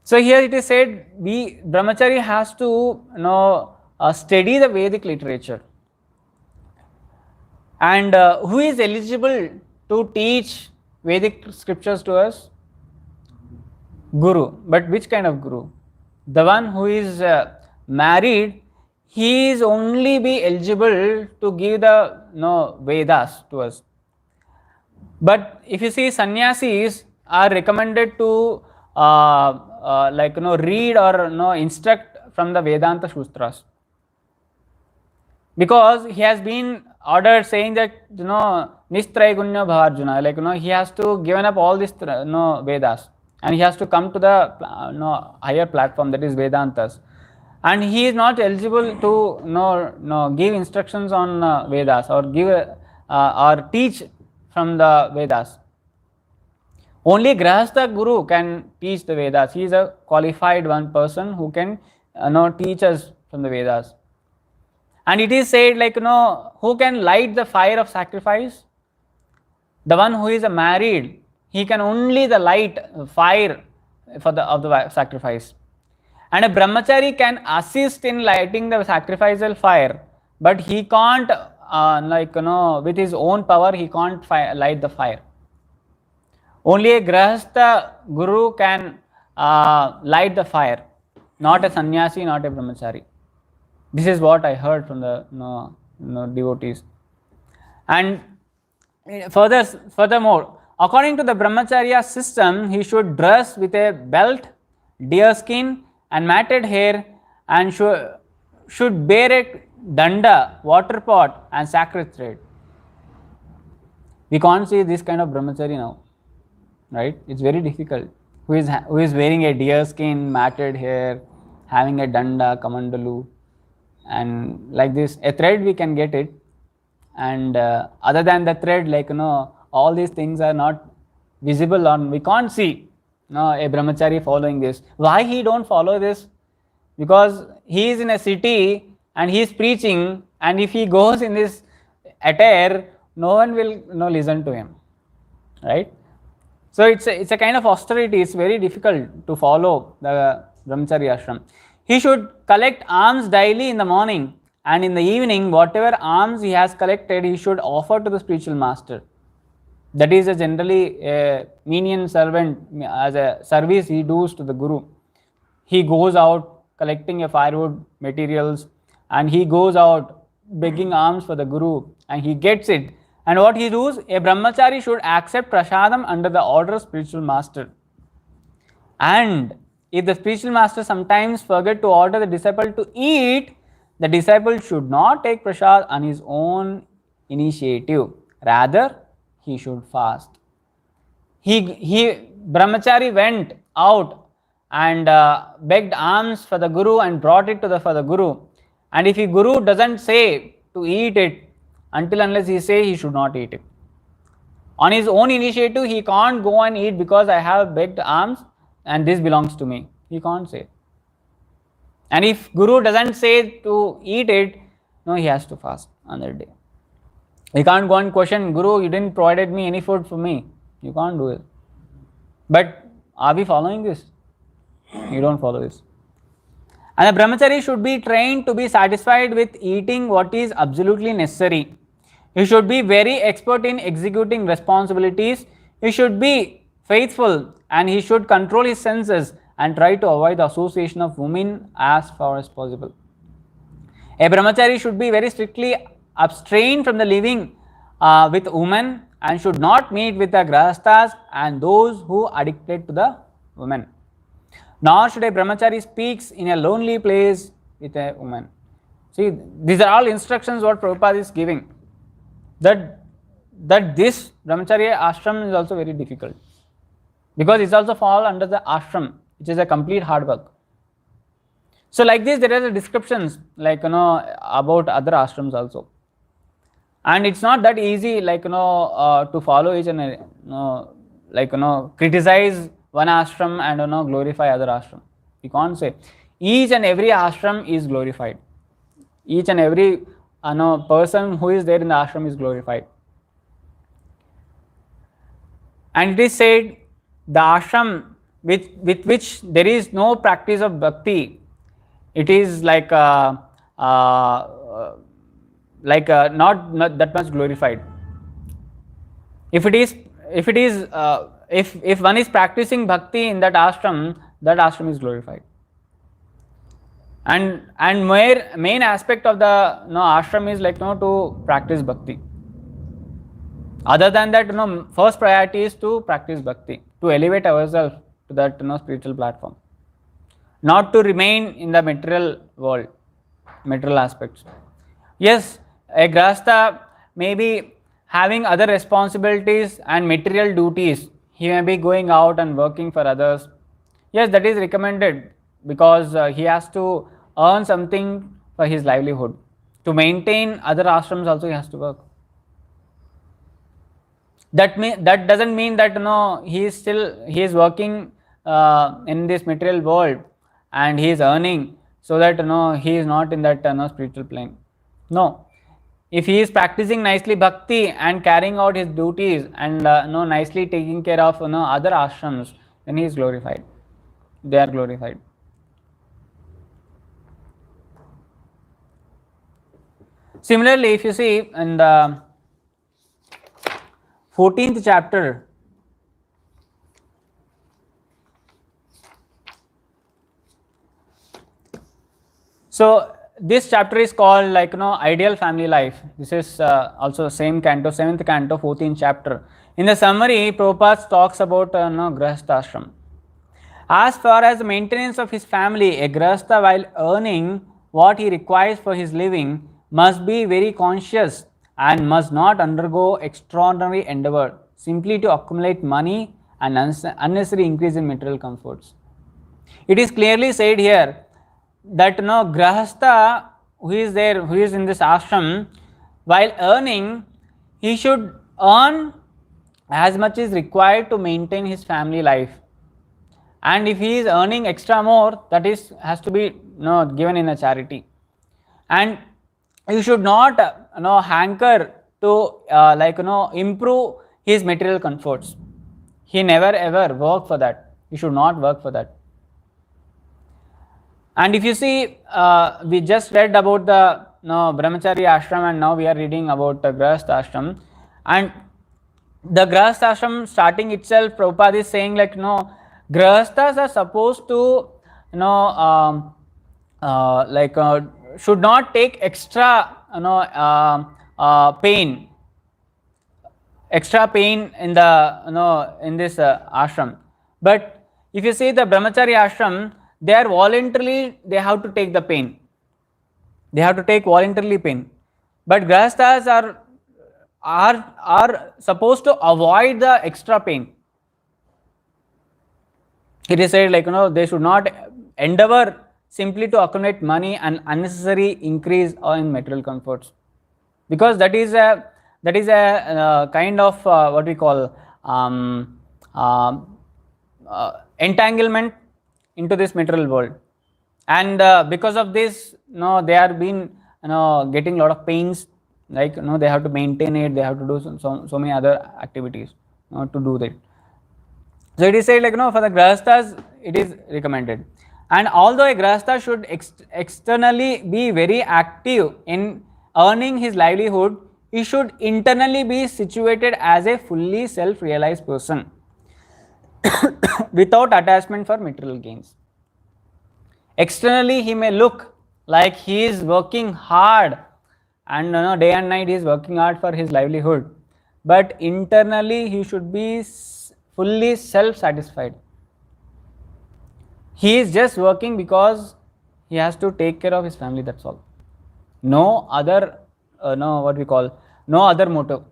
So here it is said, brahmachari has to study the Vedic literature. And who is eligible to teach Vedic scriptures to us? Guru. But which kind of guru? The one who is married, he is only be eligible to give the Vedas to us. But if you see, sannyasis are recommended to read or instruct from the Vedanta Shustras, because he has been ordered saying that Nistraigunya Bhavarjuna, he has to given up all this Vedas, and he has to come to the higher platform, that is Vedantas, and he is not eligible to give instructions on Vedas or give or teach from the Vedas. Only Grahastha Guru can teach the Vedas. He is a qualified one person who can teach us from the Vedas. And it is said, who can light the fire of sacrifice? The one who is married, he can only the light fire of the sacrifice. And a brahmachari can assist in lighting the sacrificial fire, but he can't with his own power he can't light the fire. Only a grahastha guru can light the fire, not a sannyasi, not a brahmachari. This is what I heard from the devotees. And furthermore, according to the brahmacharya system, he should dress with a belt, deer skin and matted hair, and should bear a danda, water pot and sacred thread. We can't see this kind of brahmachari now, right? It's very difficult. Who is wearing a deer skin, matted hair, having a danda, kamandalu, and like this. A thread we can get it, and other than the thread, all these things are not visible, on we can't see a brahmachari following this. Why he don't follow this? Because he is in a city and he is preaching, and if he goes in this attire, no one will listen to him, right? So it's a kind of austerity. It's very difficult to follow the brahmacharya ashram. He should collect alms daily in the morning, and in the evening whatever alms he has collected he should offer to the spiritual master. That is generally a menial servant, as a service he does to the guru. He goes out collecting a firewood materials, and he goes out begging alms for the guru, and he gets it. And what he does, a brahmachari should accept prasadam under the order of spiritual master. And if the spiritual master sometimes forget to order the disciple to eat, the disciple should not take prasad on his own initiative. Rather, he should fast. Brahmachari went out and begged alms for the guru and brought it for the guru. And if the guru doesn't say to eat it, until unless he say, he should not eat it. On his own initiative, he can't go and eat because I have begged alms and this belongs to me. He can't say. And if guru doesn't say to eat it, he has to fast on that day. He can't go and question, Guru, you didn't provide me any food for me. You can't do it. But are we following this? You don't follow this. And the brahmachari should be trained to be satisfied with eating what is absolutely necessary. He should be very expert in executing responsibilities. He should be faithful, and he should control his senses and try to avoid the association of women as far as possible. A brahmachari should be very strictly abstain from the living with women, and should not meet with the grahasthas and those who are addicted to the women. Nor should a brahmachari speaks in a lonely place with a woman. See, these are all instructions what Prabhupada is giving. That this brahmacharya ashram is also very difficult, because it's also fall under the ashram, which is a complete hard work. So like this, there are the descriptions about other ashrams also, and it's not that easy to follow each and criticize one ashram and glorify other ashram. You can't say. each and every ashram is glorified. Each and every person who is there in the ashram is glorified. And it is said the ashram with which there is no practice of bhakti, it is like not that much glorified. If one is practicing bhakti in that ashram is glorified. And main aspect of the ashram is like to practice bhakti. Other than that, first priority is to practice bhakti, to elevate ourselves to that spiritual platform, not to remain in the material world, material aspects. Yes, a grahastha may be having other responsibilities and material duties. He may be going out and working for others. Yes, that is recommended because he has to earn something for his livelihood. To maintain other ashrams also he has to work. That doesn't mean that he is working in this material world and he is earning so that he is not in that spiritual plane. No, if he is practicing nicely bhakti and carrying out his duties and nicely taking care of other ashrams, then he is glorified. They are glorified. Similarly, if you see in the 14th chapter, so this chapter is called like ideal family life. This is also same canto, 7th canto, 14th chapter. In the summary, Prabhupada talks about grahastha ashram. As far as the maintenance of his family, a grahastha, while earning what he requires for his living, must be very conscious and must not undergo extraordinary endeavor simply to accumulate money and unnecessary increase in material comforts. It is clearly said here that grahastha who is in this ashram, while earning, he should earn as much is required to maintain his family life. And if he is earning extra more, that has to be given in a charity. And you should not hanker to improve his material comforts. He never ever work for that. He should not work for that. And if you see, we just read about the brahmachari ashram and now we are reading about the grahastha ashram. And the grahastha ashram starting itself, Prabhupada is saying like grahasthas are supposed to should not take extra pain in the in this ashram. But if you see the brahmachari ashram, they are voluntarily, they have to take the pain. They have to take voluntarily pain. But grahasthas are supposed to avoid the extra pain. It is said like they should not endeavor simply to accumulate money and unnecessary increase in material comforts, because that is a kind of what we call entanglement into this material world, and because of this they are being getting a lot of pains, like they have to maintain it, they have to do so many other activities to do that. So it is said like for the grahasthas it is recommended. And although a grahastha should externally be very active in earning his livelihood, he should internally be situated as a fully self-realized person without attachment for material gains. Externally he may look like he is working hard and day and night he is working hard for his livelihood, but internally he should be fully self-satisfied. He is just working because he has to take care of his family, that's all. No other no other motive.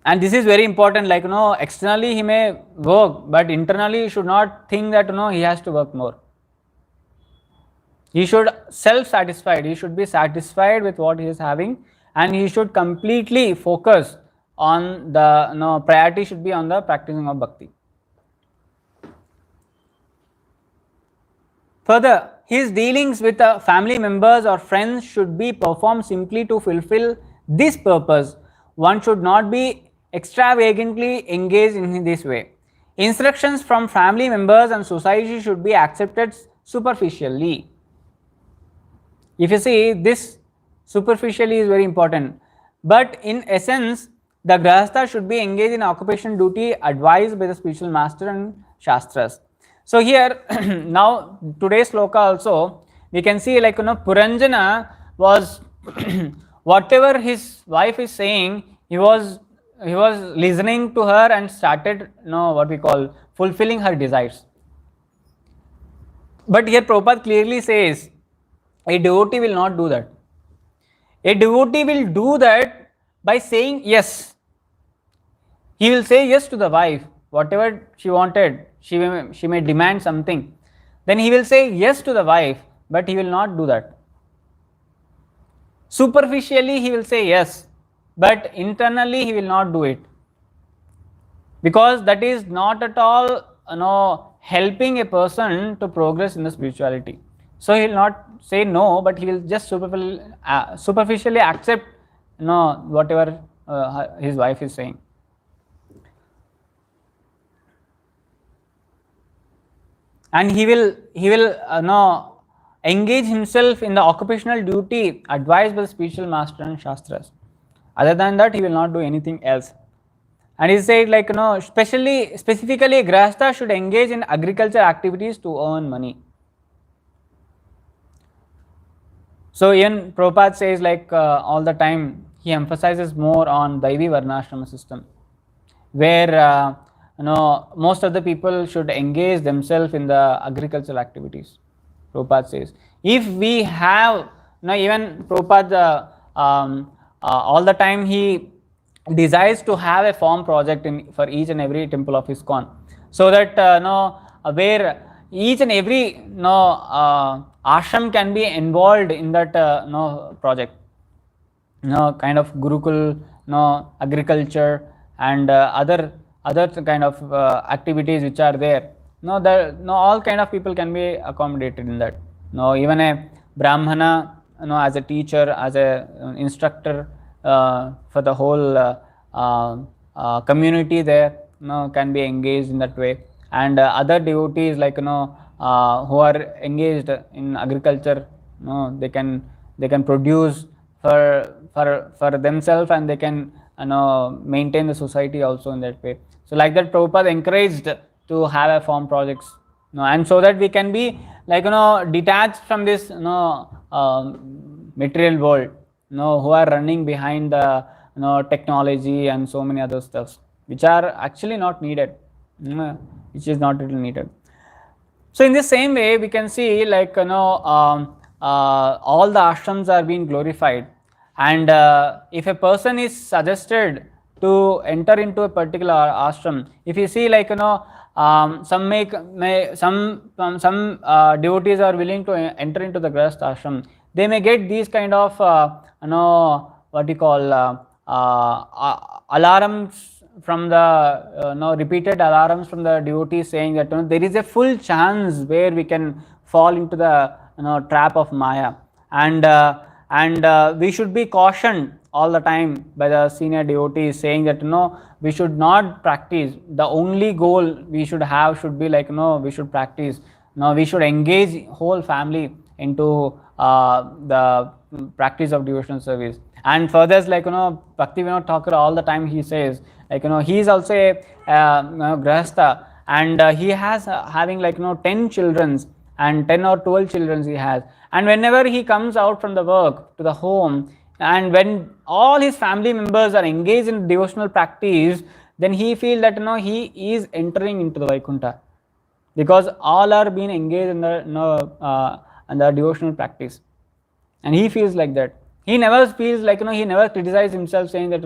And this is very important, like externally he may work, but internally he should not think that he has to work more. He should self-satisfied, he should be satisfied with what he is having, and he should completely focus on the priority should be on the practicing of bhakti. Further, his dealings with family members or friends should be performed simply to fulfill this purpose. One should not be extravagantly engaged in this way. Instructions from family members and society should be accepted superficially. If you see, this superficially is very important, but in essence, the grahastha should be engaged in occupation duty advised by the spiritual master and shastras. So here now today's sloka also we can see, like, Puranjana was whatever his wife is saying, he was listening to her and started, what we call, fulfilling her desires. But here Prabhupada clearly says a devotee will not do that. A devotee will do that by saying yes. He will say yes to the wife, whatever she wanted. She may demand something. Then he will say yes to the wife, but he will not do that. Superficially he will say yes, but internally he will not do it, because that is not at all helping a person to progress in the spirituality. So he will not say no, but he will just superficially accept whatever his wife is saying. And he will engage himself in the occupational duty advised by the spiritual master and shastras. Other than that, he will not do anything else. And he said, like, specifically, grahastha should engage in agriculture activities to earn money. So even Prabhupada says, like, all the time he emphasizes more on Daivi Varnashrama system, where most of the people should engage themselves in the agricultural activities. Prabhupada says, if we have, even Prabhupada all the time he desires to have a farm project for each and every temple of ISKCON, so that where each and every ashram can be involved in that project, kind of Gurukul, agriculture and other kind of activities which are there. All kind of people can be accommodated in that. Even a Brahmana, as a teacher, as a instructor for the whole community there, can be engaged in that way. And other devotees, like, who are engaged in agriculture, they can produce for themselves, and they can maintain the society also in that way. So like that, Prabhupada encouraged to have a farm projects, and so that we can be, like, detached from this material world, who are running behind the technology and so many other stuffs which are actually not needed, which is not really needed. So in the same way, we can see, like, all the ashrams are being glorified, and if a person is suggested to enter into a particular ashram, if you see, like, some devotees are willing to enter into the grahastha ashram, they may get these kind of what you call alarms from the repeated alarms from the devotees, saying that there is a full chance where we can fall into the trap of Maya, and we should be cautioned all the time by the senior devotees, saying that we should not practice. The only goal we should have should be, like, we should practice. We should engage whole family into the practice of devotional service. And further, like, Bhaktivinoda Thakur all the time he says, like, he is also a grahastha, and he has having, like, 10 children, and 10 or 12 children he has. And whenever he comes out from the work to the home, and when all his family members are engaged in devotional practice, then he feels that he is entering into the Vaikuntha, because all are being engaged in the devotional practice, and he feels like that. He never feels like, he never criticizes himself, saying that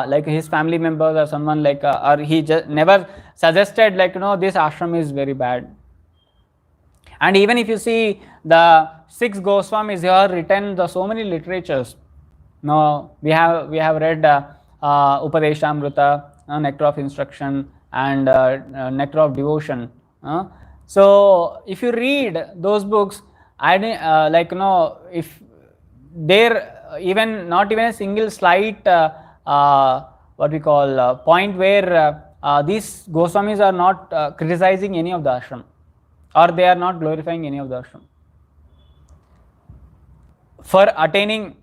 like his family members or someone, like, or he just never suggested, like, this ashram is very bad. And even if you see, the 6 Goswamis, they have written so many literatures. We have read Upadeshamrita, Nectar of Instruction, and Nectar of Devotion. So if you read those books, I like if there even not even a single slight what we call point where these Goswamis are not criticizing any of the ashram, or they are not glorifying any of the ashram. For attaining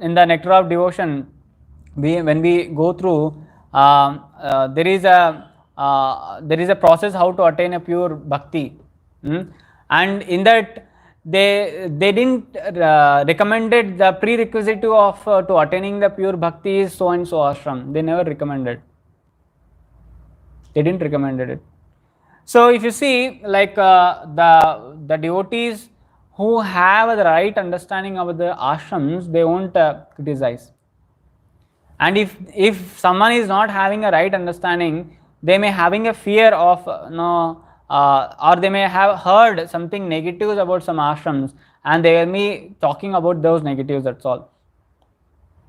in the nectar of devotion, when we go through, there is a process how to attain a pure bhakti, and in that they didn't recommended the prerequisite of to attaining the pure bhakti is so and so ashram. They never recommended. They didn't recommended it. So if you see, like the devotees who have the right understanding of the ashrams, they won't criticize. And if someone is not having a right understanding, they may having a fear of or they may have heard something negatives about some ashrams, and they will be talking about those negatives. That's all.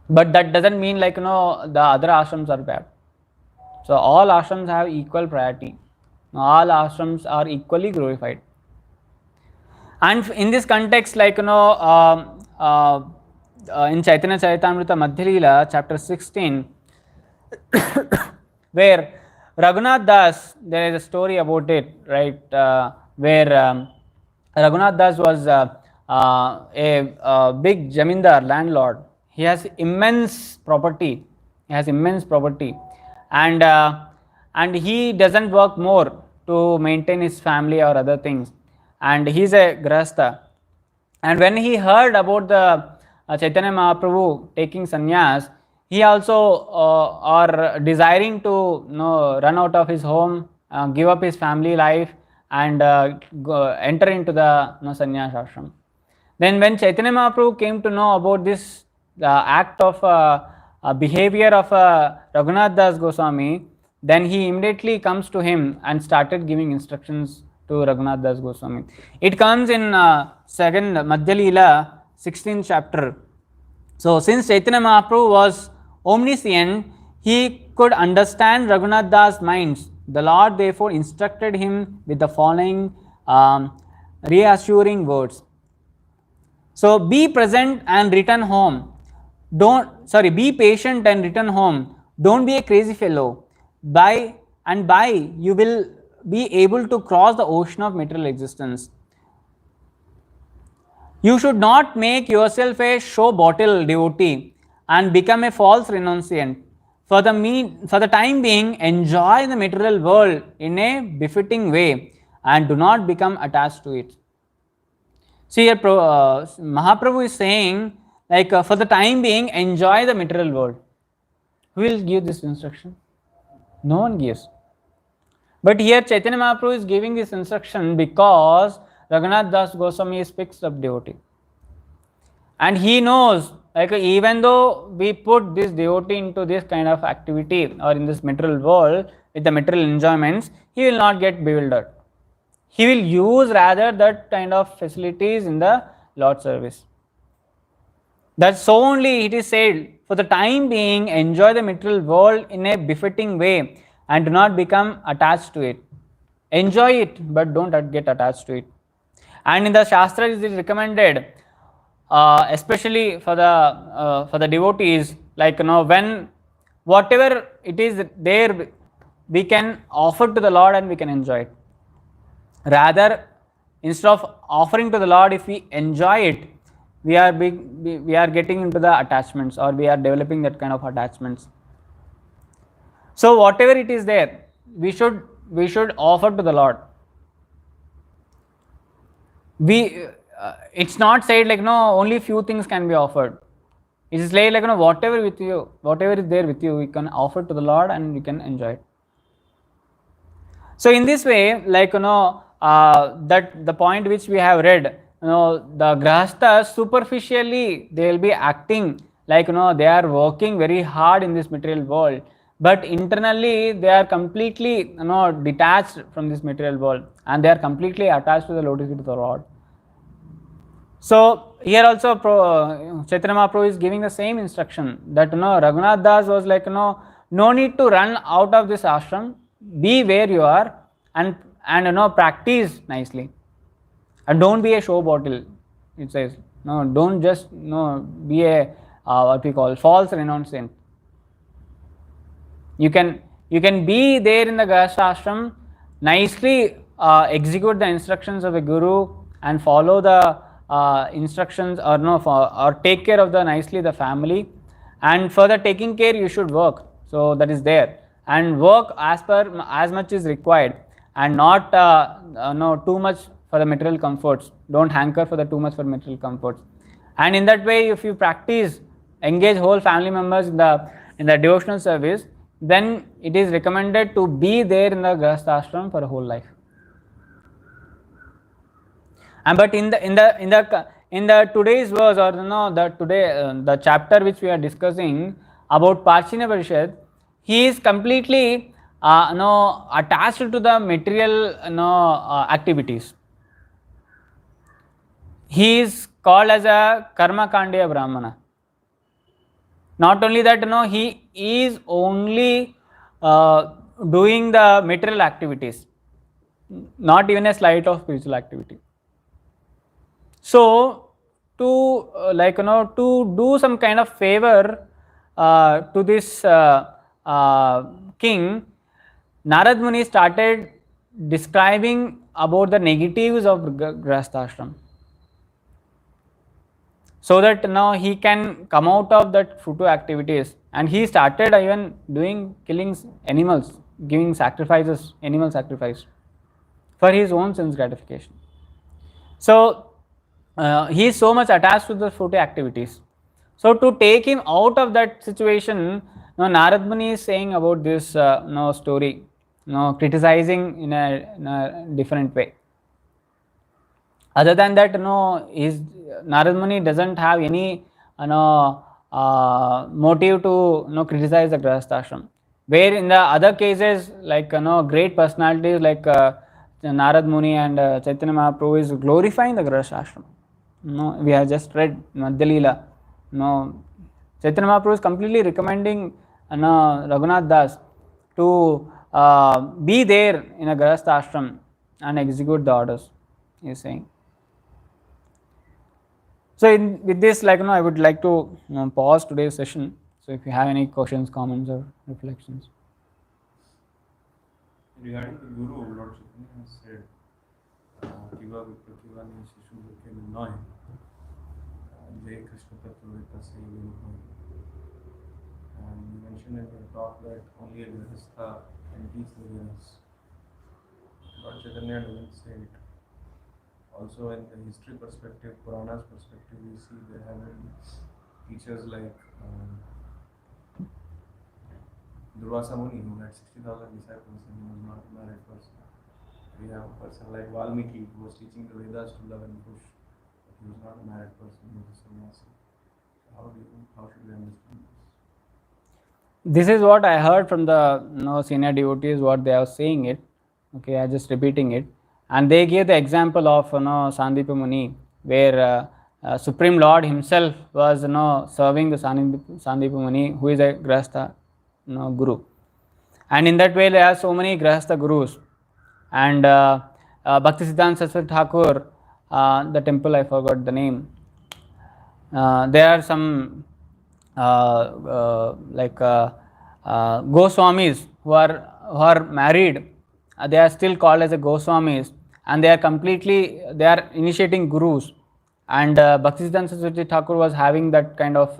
But that doesn't mean like the other ashrams are bad. So all ashrams have equal priority. All ashrams are equally glorified. And in this context, like in Chaitanya Charitamrita Madhya Leela, chapter 16, where Raghunath Das, there is a story about it, right? Where Raghunath Das was a big jamindar, landlord. He has immense property. And he doesn't work more to maintain his family or other things. And he's a grahastha. And when he heard about the Chaitanya Mahaprabhu taking sannyas, he also or desiring to run out of his home, give up his family life, and enter into the sannyas ashram. Then when Chaitanya Mahaprabhu came to know about this act of behavior of Raghunath Das Goswami, then he immediately comes to him and started giving instructions to Raghunath Das Goswami. It comes in second Madhya Leela, 16th chapter. So since Chaitanya Mahaprabhu was omniscient, he could understand Raghunath Das' minds. The Lord therefore instructed him with the following reassuring words. So be present and return home. Be patient and return home. Don't be a crazy fellow. By you will be able to cross the ocean of material existence. You should not make yourself a show bottle devotee and become a false renunciant. For the time being, enjoy the material world in a befitting way and do not become attached to it. See here, Mahaprabhu is saying, like for the time being, enjoy the material world. Who will give this instruction? No one gives. But here Chaitanya Mahaprabhu is giving this instruction because Raghunath Das Goswami is fixed up devotee. And he knows, like even though we put this devotee into this kind of activity or in this material world with the material enjoyments, he will not get bewildered. He will use rather that kind of facilities in the Lord service. That's so only it is said, for the time being, enjoy the material world in a befitting way and do not become attached to it. Enjoy it, but don't get attached to it. And in the Shastras, it is recommended, especially for the devotees, like when whatever it is there, we can offer to the Lord and we can enjoy it. Rather, instead of offering to the Lord, if we enjoy it, we are getting into the attachments, or we are developing that kind of attachments. So whatever it is there, we should offer to the Lord. It's not said like only few things can be offered. It is like whatever is there with you, we can offer to the Lord and we can enjoy it. So in this way, like that the point which we have read, the grahasthas superficially they will be acting like they are working very hard in this material world, but internally they are completely detached from this material world and they are completely attached to the lotus feet of the Lord. So here also Chaitanya Mahaprabhu is giving the same instruction that Raghunath Das was like no need to run out of this ashram, be where you are and practice nicely, and don't be a show bottle. It says no, don't just be a what we call false renunciant. You can be there in the Grihastha ashram, nicely execute the instructions of a guru and follow the instructions, or or take care of the nicely the family, and for the taking care you should work. So that is there, and work as much is required, and not too much for the material comforts. Don't hanker for the too much for material comforts. And in that way, if you practice, engage whole family members in the devotional service, then it is recommended to be there in the Grihastha ashram for a whole life. And but in the today's verse, or the chapter which we are discussing about Parshina Parishad, he is completely attached to the material activities. He is called as a Karma Kandiya Brahmana. Not only that, he is only doing the material activities, not even a slight of spiritual activity. So to to do some kind of favor to this king, Narad Muni started describing about the negatives of Grihastha ashram, so that now he can come out of that fruitive activities, and he started even killing animals, giving sacrifices, animal sacrifice for his own sense gratification. So he is so much attached to the fruitive activities. So to take him out of that situation, Narad Muni is saying about this story, criticizing in a different way. Other than that, Narad Muni doesn't have any motive to criticize the Grihastha ashram. Where in the other cases, like great personalities like Narad Muni and Chaitanya Mahaprabhu is glorifying the Grihastha ashram. We have just read Madhya Leela. Chaitanya Mahaprabhu is completely recommending Raghunath Das to be there in a Grihastha ashram and execute the orders, he is saying. So with this, I would like to pause today's session. So if you have any questions, comments, or reflections. Regarding the Guru, Lord Chaitanya has said, Kiva Viprativa ne Shishu Bhake Vinnoy, Jai Krishna Tattva Vita Se Vinnoy. And you mentioned in your talk that only a Grihastha can teach the Vedas. Lord Chaitanya doesn't say it. Also, in the history perspective, Puranas perspective, we see they have teachers like Durvasa Muni, who had 60,000 disciples and he was not a married person. We have a person like Valmiki, who was teaching the Vedas to Love and Kush, but he was not a married person, he was a sannyasi. How should we understand this? This is what I heard from the senior devotees, what they are saying it. Okay, I am just repeating it. And they gave the example of Sandipa Muni, where Supreme Lord himself was serving the Sandipa Muni, who is a Grihastha Guru. And in that way, there are so many Grihastha Gurus. And Bhaktisiddhanta Saraswati Thakur, the temple, I forgot the name. There are some Goswamis who are married. They are still called as a Goswamis, and they are initiating gurus. And Bhaktisiddhanta Saraswati Thakur was having that kind of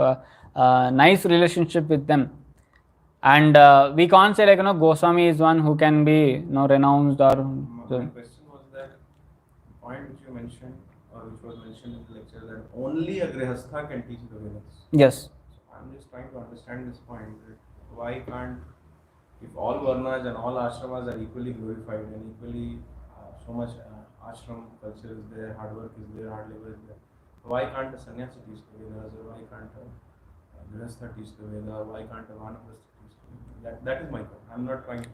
nice relationship with them. And we can't say Goswami is one who can be renounced or. My question was that the point which you mentioned, or which was mentioned in the lecture, that only a Grihastha can teach the Vedas. Yes. So I'm just trying to understand this point, that why can't, if all Varnas and all ashramas are equally glorified and equally so much ashram culture is there, hard work is there, hard labor is there, why can't a sannyasi teach the Vedas, or why can't a Grihastha teach the Veda, why can't a Vanaprastha teach the Veda? That is my point. I'm not trying to.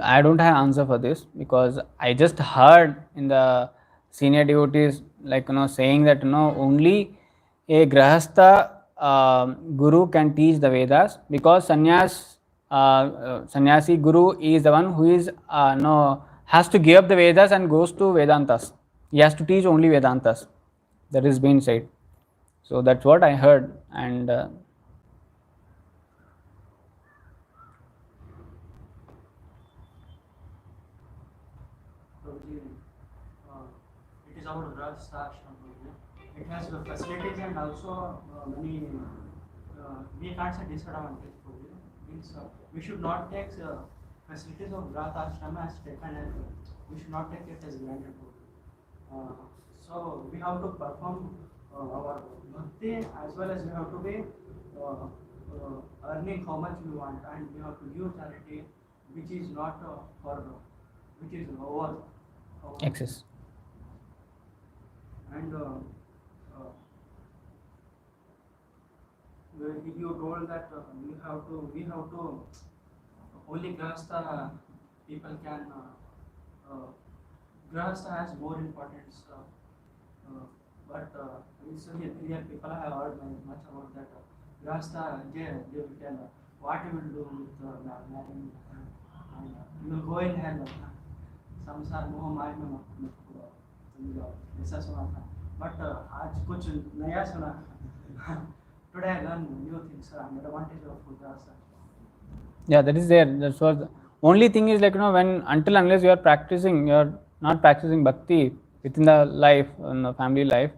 I don't have answer for this, because I just heard in the senior devotees saying that only a Grihastha Guru can teach the Vedas, because sannyasi Guru is the one who is has to give up the Vedas and goes to Vedantas. He has to teach only Vedantas. That is being said. So that's what I heard. And it is our Grahastha ashram. It has the facilities and also many, we can't say disadvantage. Means we should not take facilities of Grahastha ashram as taken as, we should not take it as granted. So we have to perform our bhakti as well as we have to be earning how much we want, and we have to give charity which is not which is over excess. And you told that we have to only Grahastha people can Grahastha has more importance, but recently here people have heard much about that. Grahastha, they will tell what you will do with marrying, and you will go in hell. संसार मोह माया में मत ऐसा सुना था, but आज कुछ नया सुना. Today I learned new things and advantage of Grahastha. Yeah, that is there. That's what the only thing is, like, when until unless you are practicing, you are not practicing bhakti within the life, in the family life,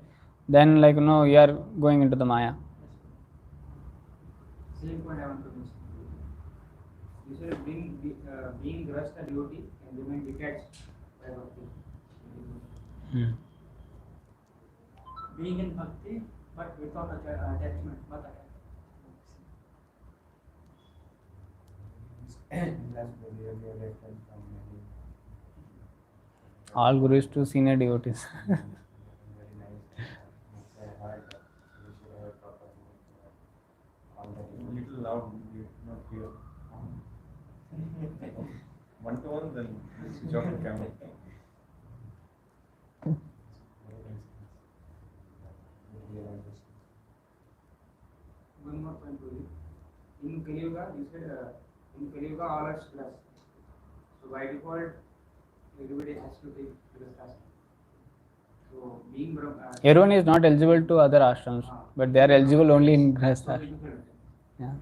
then, like, you are going into the Maya. Same point I want to mention. You said being Grahastha devotee and remain detached by bhakti. Being in bhakti, but without attachment, but attachment. All gurus to senior devotees. Little loud, not clear. One to one, then switch off the camera. One more point to you. In Kali Yuga, you said in Kali Yuga all are stressed. So by default, everybody has to take Grahastha. So being Everyone is not eligible to other ashrams, but they are eligible only in Grahastha ashram. Yeah.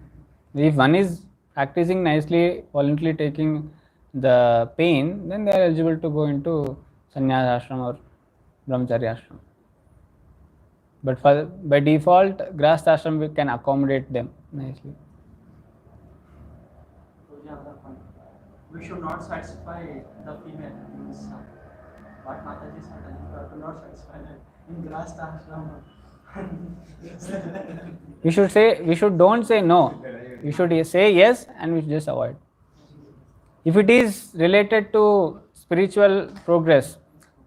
If one is practicing nicely, voluntarily taking the pain, then they are eligible to go into sannyas ashram or brahmacharya ashram. But by default, Grahastha ashram we can accommodate them nicely. So the other point, we should not satisfy the female. Means, what Mataji said, we have to not satisfy them in Grahastha ashram. We should don't say no. We should say yes, and we should just avoid. If it is related to spiritual progress,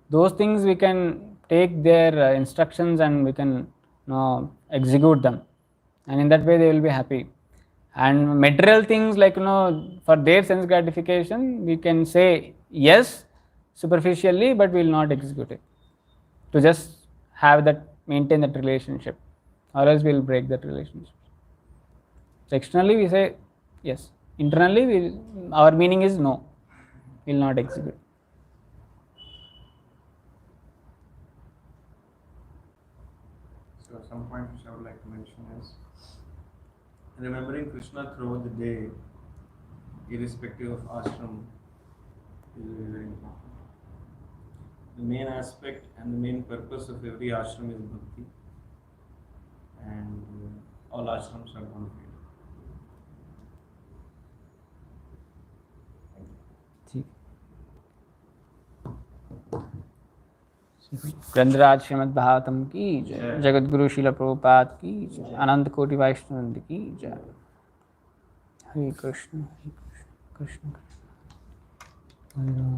those things we can take their instructions and we can execute them, and in that way they will be happy. And material things, like, for their sense gratification, we can say yes superficially, but we will not execute it, to just have that, maintain that relationship, or else we will break that relationship. So externally we say yes, internally our meaning is no, we will not execute. So some point which I would like to mention is remembering Krishna throughout the day, irrespective of ashram, is very, very important. The main aspect and the main purpose of every ashram is bhakti, and all ashrams are bona fide. ग्रंथराज Shrimad Bhagavatam की जय, जगतगुरु श्रील प्रभुपाद की जय, अनंत कोटि वैष्णव की जय. हरे कृष्ण कृष्ण कृष्ण हरे राम.